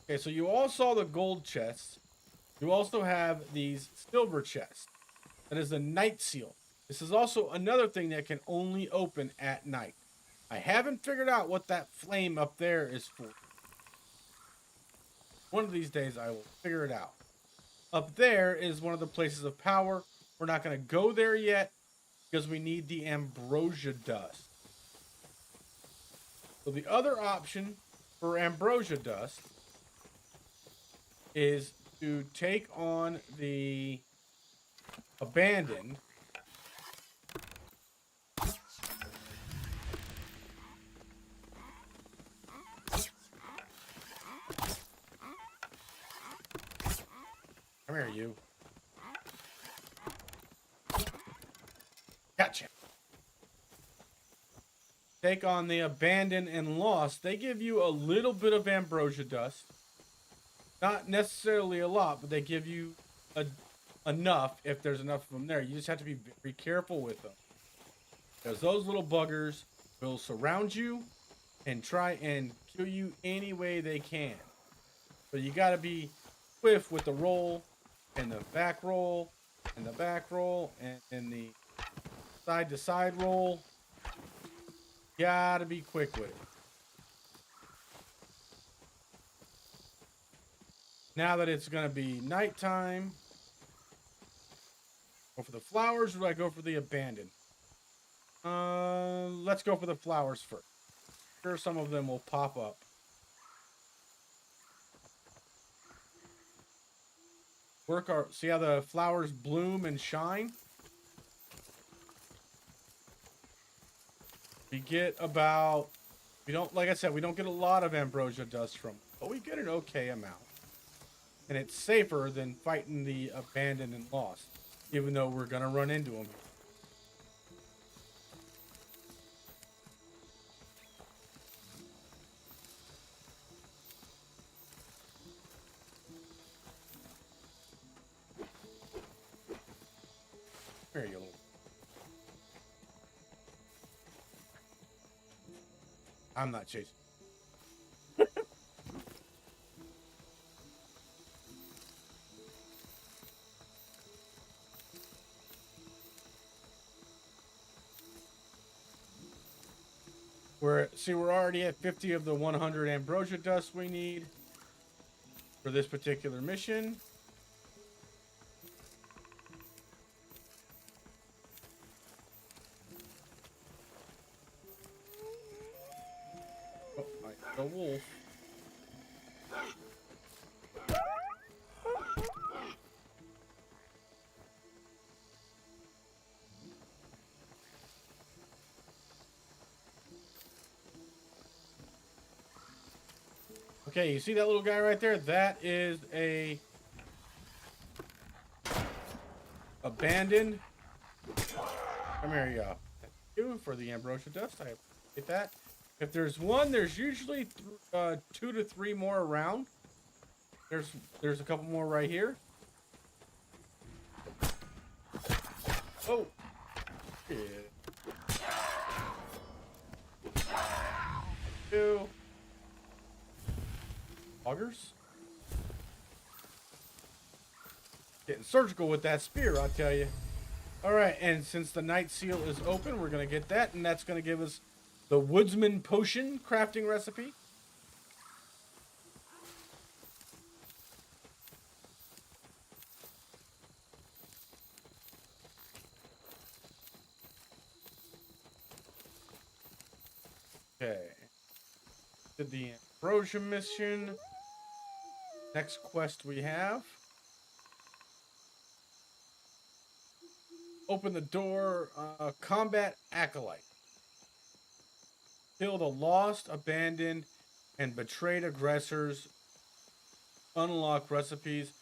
Okay, so you all saw the gold chests. You also have these silver chests. That is the night seal. This is also another thing that can only open at night. I haven't figured out what that flame up there is for. One of these days I will figure it out. Up there is one of the places of power. We're not going to go there yet because we need the ambrosia dust. So the other option for ambrosia dust is to take on the abandoned. Come here, you. Gotcha. Take on the abandoned and lost. They give you a little bit of ambrosia dust. Not necessarily a lot, but they give you enough if there's enough of them there. You just have to be very careful with them. Because those little buggers will surround you and try and kill you any way they can. So you got to be swift with the roll and the back roll and the back roll and the side to side roll. Gotta be quick with it. Now that it's gonna be nighttime, go for the flowers or do I go for the abandoned? Let's go for the flowers first. Sure, some of them will pop up. See how the flowers bloom and shine? We get about, like I said, we don't get a lot of ambrosia dust from, but we get an okay amount. And it's safer than fighting the abandoned and lost, even though we're gonna run into them. There you go. I'm not chasing. We're already at 50 of the 100 ambrosia dust we need for this particular mission. Oh, the wolf. Okay, you see that little guy right there? That is a abandoned. Come here, y'all. Thank you for the ambrosia dust. I appreciate that. If there's one, there's usually 2 to 3 more around. There's a couple more right here. Oh. Yeah. 2. Augers. Getting surgical with that spear, I'll tell you. Alright, and since the night seal is open, we're going to get that, and that's going to give us the woodsman potion crafting recipe. Okay. Did the ambrosia mission. Next quest we have. Open the door. Combat Acolyte. Kill the lost, abandoned, and betrayed aggressors. Unlock recipes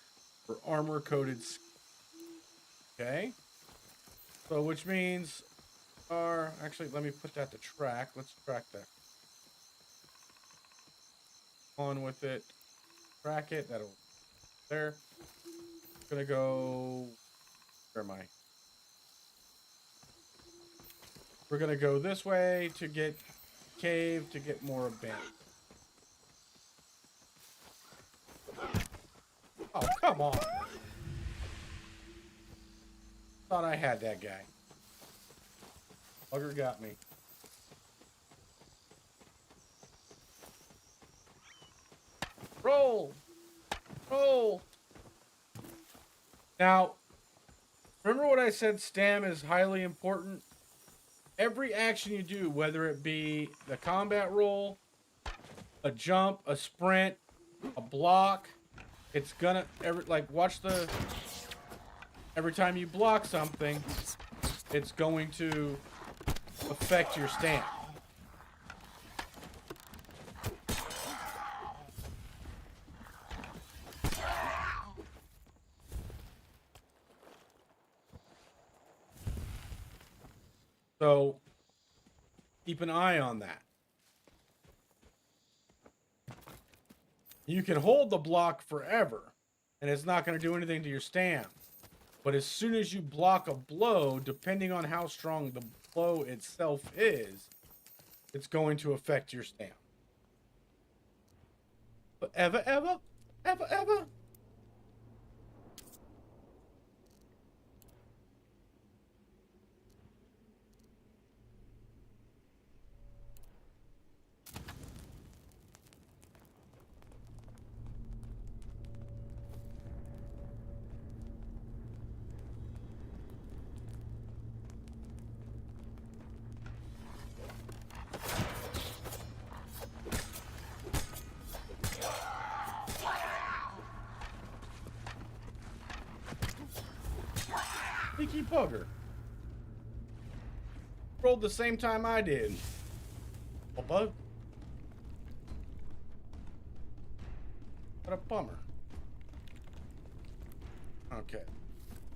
for armor-coated skins. Okay. So, which means... actually, let me put that to track. Let's track that. On with it. Track it. That'll... There. Gonna go... Where am I? We're gonna go this way to get cave to get more abandoned. Oh, come on. Thought I had that guy. Bugger got me. Roll! Roll! Now, remember what I said stam is highly important? Every action you do, whether it be the combat roll, a jump, a sprint, a block, it's gonna watch the every time you block something, it's going to affect your stamp. So keep an eye on that. You can hold the block forever, and it's not going to do anything to your stam. But as soon as you block a blow, depending on how strong the blow itself is, it's going to affect your stam. But ever. Sneaky bugger. Rolled the same time I did. Oh, bug. What a bummer. Okay.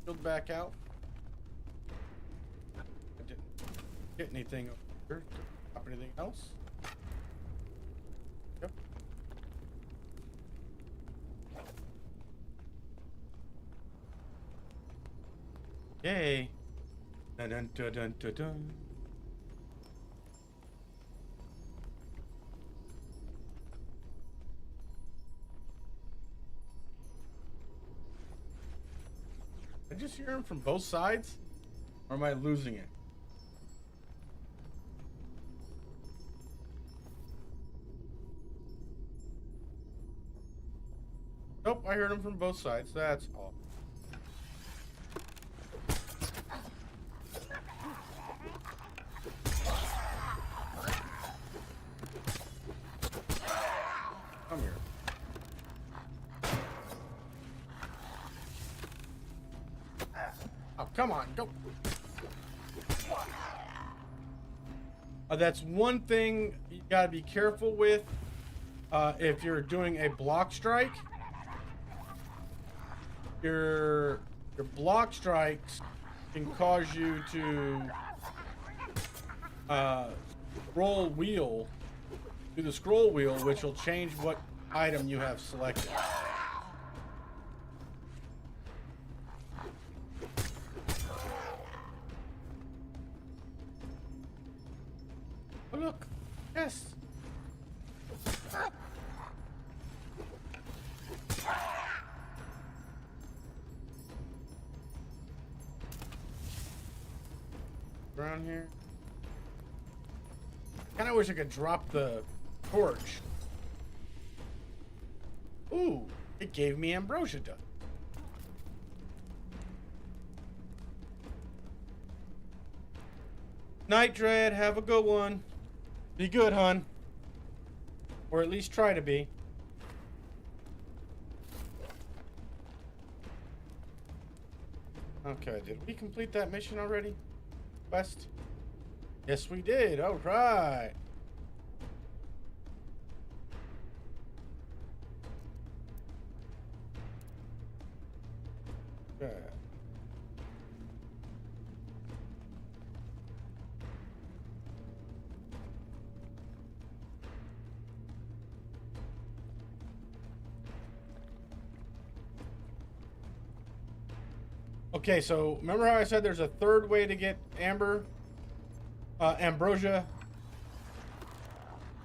Build back out. I didn't get anything over here. Didn't drop anything else. Yep. Yay. Dun dun dun dun dun dun. I just hear him from both sides? Or am I losing it? Nope, I heard him from both sides. That's all. Come here. Oh, come on, go. That's one thing you gotta be careful with if you're doing a block strike. Your block strikes can cause you to scroll wheel, do the scroll wheel, which will change what item you have selected. Oh, look. Yes. Around here. Kind of wish I could drop the torch. Ooh, it gave me ambrosia dust. Night Dread, have a good one. Be good, hun. Or at least try to be. Okay, did we complete that mission already? Quest? Yes, we did. All right. Okay. Okay, so remember how I said there's a third way to get ambrosia?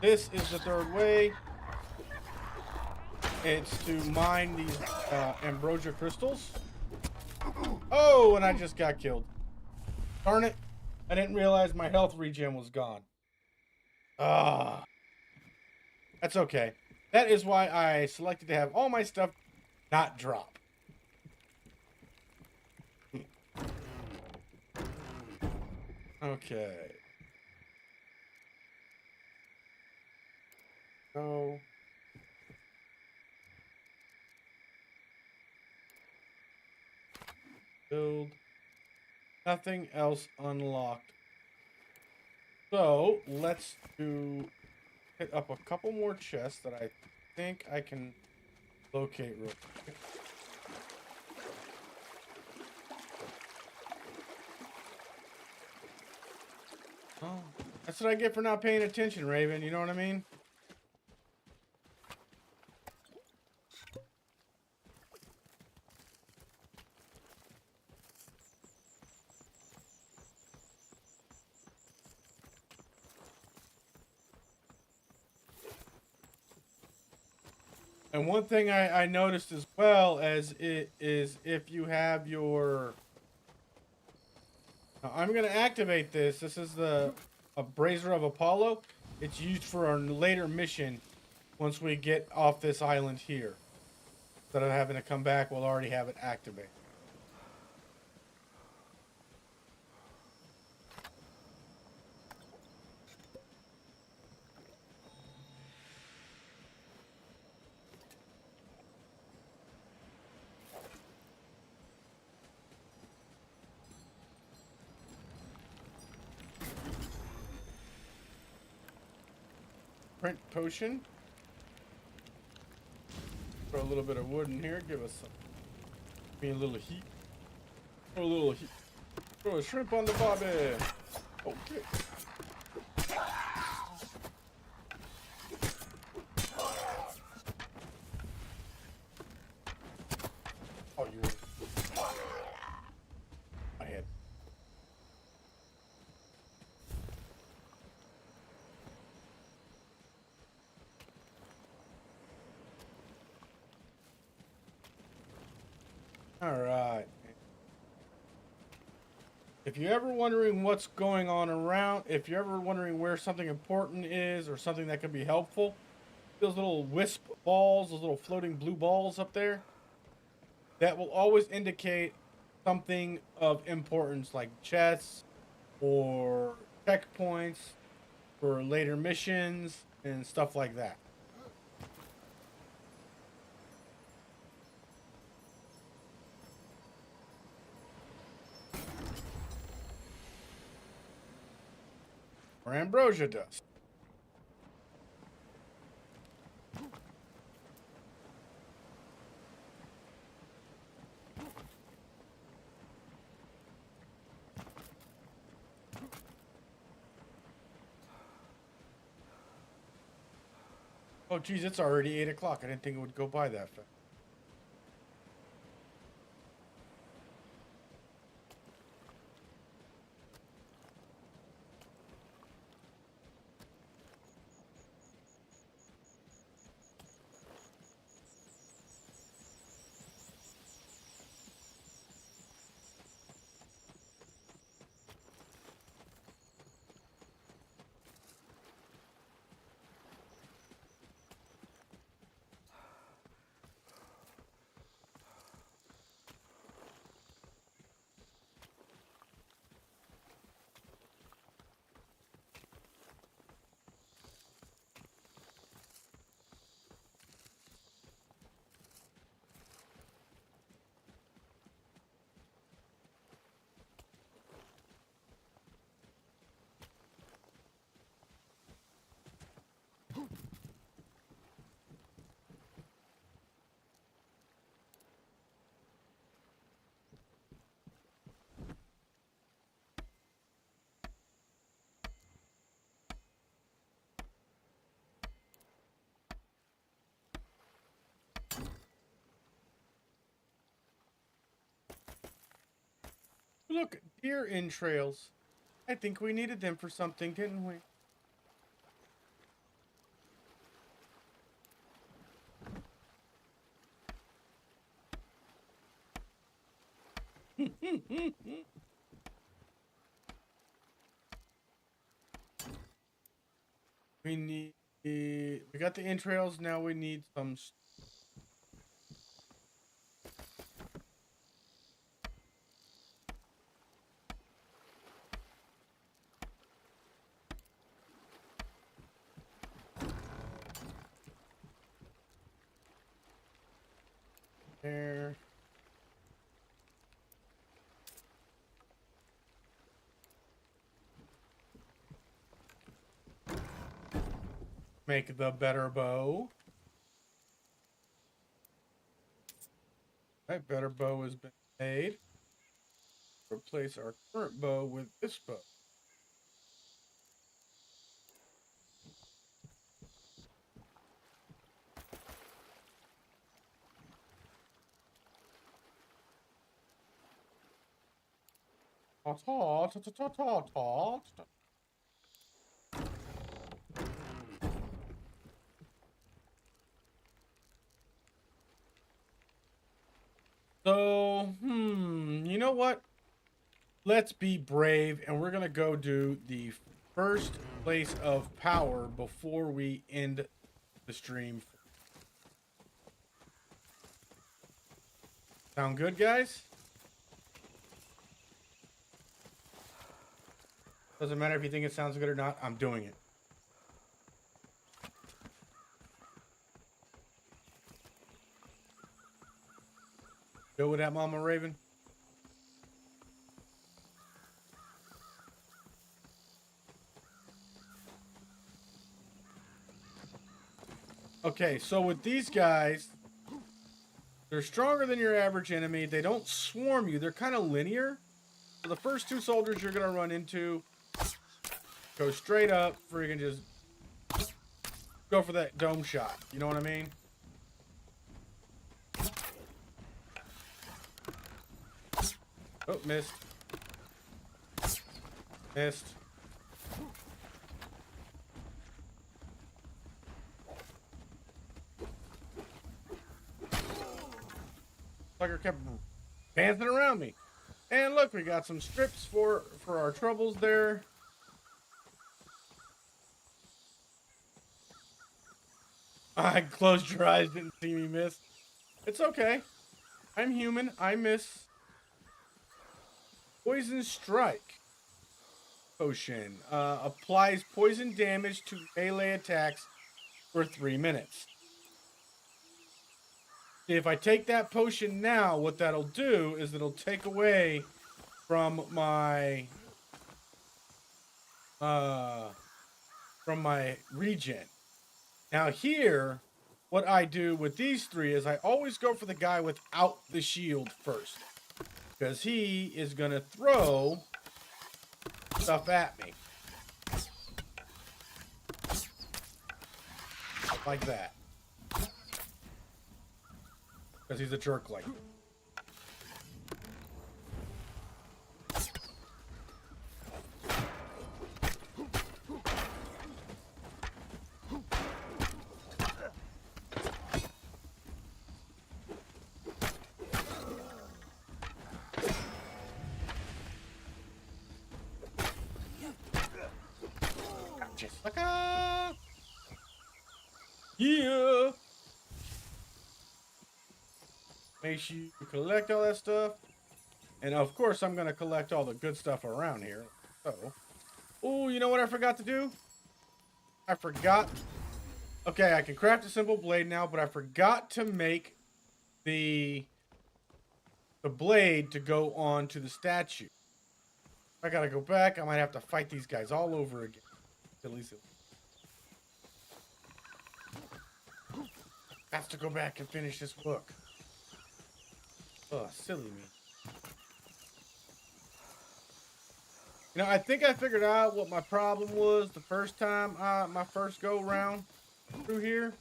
This is the third way. It's to mine these ambrosia crystals. Oh, and I just got killed. Darn it. I didn't realize my health regen was gone. Ah. That's okay. That is why I selected to have all my stuff not drop. Okay. So. Build. Nothing else unlocked. So, let's hit up a couple more chests that I think I can locate real quick. Oh, that's what I get for not paying attention, Raven. You know what I mean? And one thing I noticed as well as it is if you have your... Now, I'm going to activate this. This is a Brazier of Apollo. It's used for our later mission once we get off this island here. Instead of having to come back, we'll already have it activated. Print potion. Throw a little bit of wood in here. Give us some. Give me a little heat. Throw a little heat. Throw a shrimp on the bobby. Okay. Oh, you. My head. All right. If you're ever wondering what's going on around, if you're ever wondering where something important is or something that could be helpful, those little wisp balls, those little floating blue balls up there, that will always indicate something of importance like chests or checkpoints for later missions and stuff like that. Or ambrosia dust. Oh, geez, it's already 8 o'clock. I didn't think it would go by that fast. look, deer entrails. I think we needed them for something, didn't we? We need. We got the entrails. Now we need some. There. Make the better bow. That better bow has been made. Replace our current bow with this bow. So, you know what? Let's be brave, and we're gonna go do the first place of power before we end the stream. Sound good, guys? Doesn't matter if you think it sounds good or not, I'm doing it. Go with that, Mama Raven. Okay, so with these guys, they're stronger than your average enemy. They don't swarm you. They're kind of linear. So the first two soldiers you're going to run into, go straight up, freaking just go for that dome shot. You know what I mean? Oh, missed. Missed. Sucker kept dancing around me. And look, we got some strips for our troubles there. I closed your eyes, didn't see me miss. It's okay. I'm human. I miss. Poison Strike potion applies poison damage to melee attacks for 3 minutes. If I take that potion now, what that'll do is it'll take away from my regen. Now here, what I do with these three is I always go for the guy without the shield first. Because he is going to throw stuff at me. Like that. Because he's a jerk like me. Yeah. Make sure you collect all that stuff. And of course, I'm going to collect all the good stuff around here. So, oh, you know what I forgot to do? I forgot. Okay, I can craft a simple blade now, but I forgot to make the blade to go on to the statue. I got to go back. I might have to fight these guys all over again. At least it has to go back and finish this book. Oh, silly me. You know, I think I figured out what my problem was the first time, my first go round through here.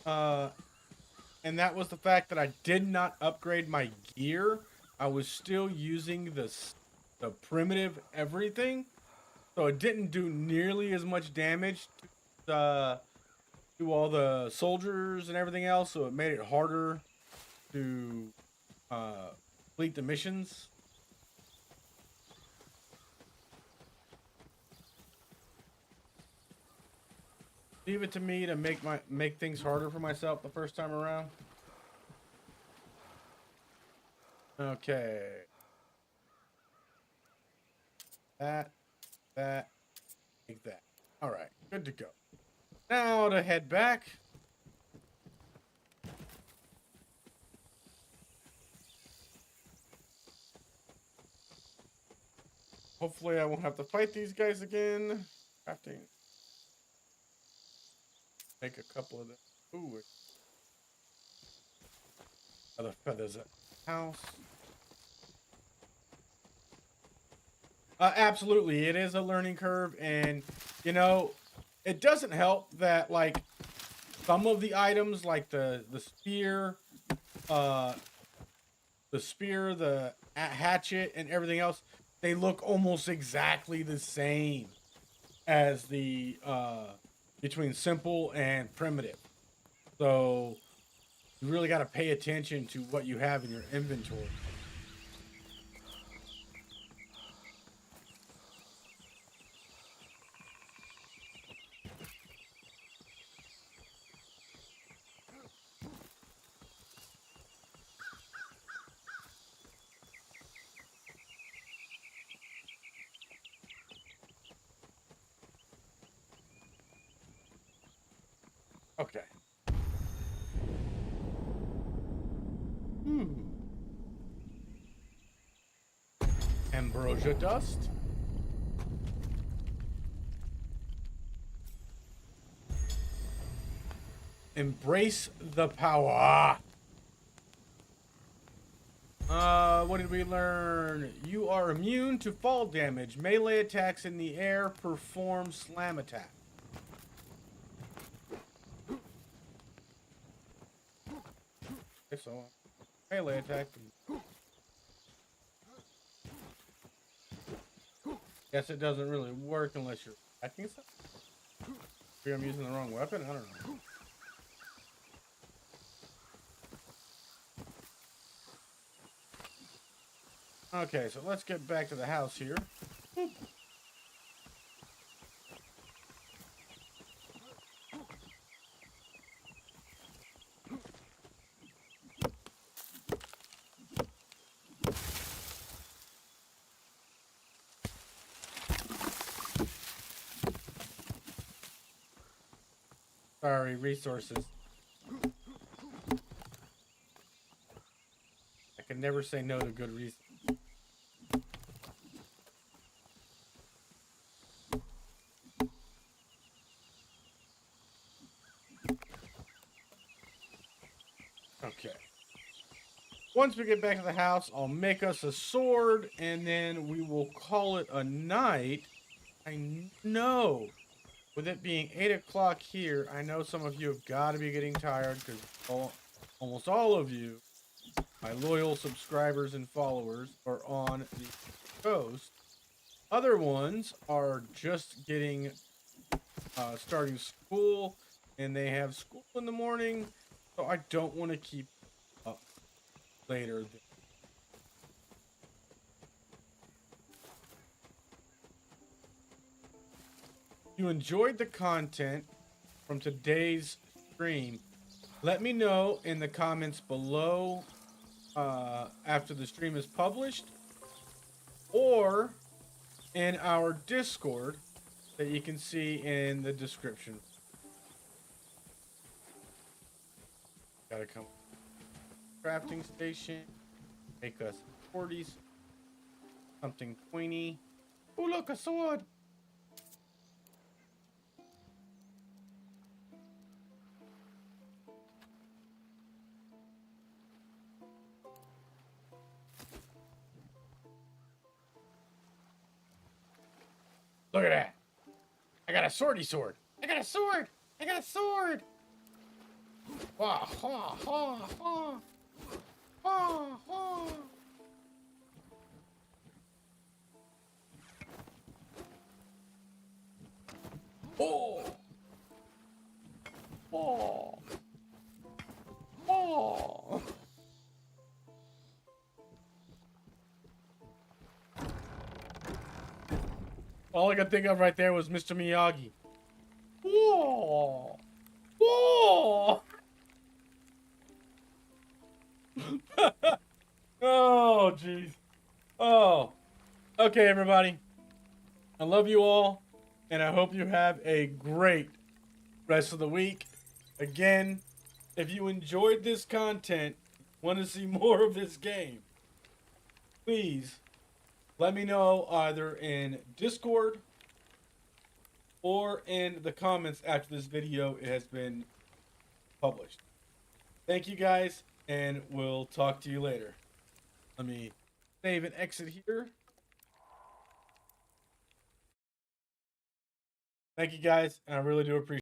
And that was the fact that I did not upgrade my gear I was still using the primitive everything, so it didn't do nearly as much damage to all the soldiers and everything else. So it made it harder to complete the missions. Leave it to me to make things harder for myself the first time around. Okay. That, take that. All right, good to go. Now to head back. Hopefully I won't have to fight these guys again. Crafting. Make a couple of them. Ooh. Other feathers at the house. Absolutely, it is a learning curve, and you know, it doesn't help that like some of the items, like the spear, the hatchet, and everything else, they look almost exactly the same as the between simple and primitive. So you really got to pay attention to what you have in your inventory. Okay. Ambrosia dust. Embrace the power. What did we learn? You are immune to fall damage. Melee attacks in the air perform slam attack. Okay, so melee attack. Guess it doesn't really work unless you're attacking something. Maybe I'm using the wrong weapon? I don't know. Okay, so let's get back to the house here. Sorry, resources. I can never say no to good reason. Okay. Once we get back to the house, I'll make us a sword, and then we will call it a night. I know, with it being 8 o'clock here, I know some of you have got to be getting tired, because almost all of you, my loyal subscribers and followers, are on the coast. Other ones are just getting, starting school, and they have school in the morning, so I don't want to keep up later. If you enjoyed the content from today's stream, let me know in the comments below after the stream is published, or in our Discord that you can see in the description. Gotta come crafting station, make us 40s, something pointy. Oh, look, a sword. Look at that. I got a swordy sword. I got a sword. I got a sword. Wah, wah, wah, wah. Wah, wah. All I could think of right there was Mr. Miyagi. Whoa! Whoa! Oh, jeez. Oh. Okay, everybody. I love you all, and I hope you have a great rest of the week. Again, if you enjoyed this content, want to see more of this game, please let me know either in Discord or in the comments after this video has been published. Thank you guys, and we'll talk to you later. Let me save and exit here. Thank you guys, and I really do appreciate it.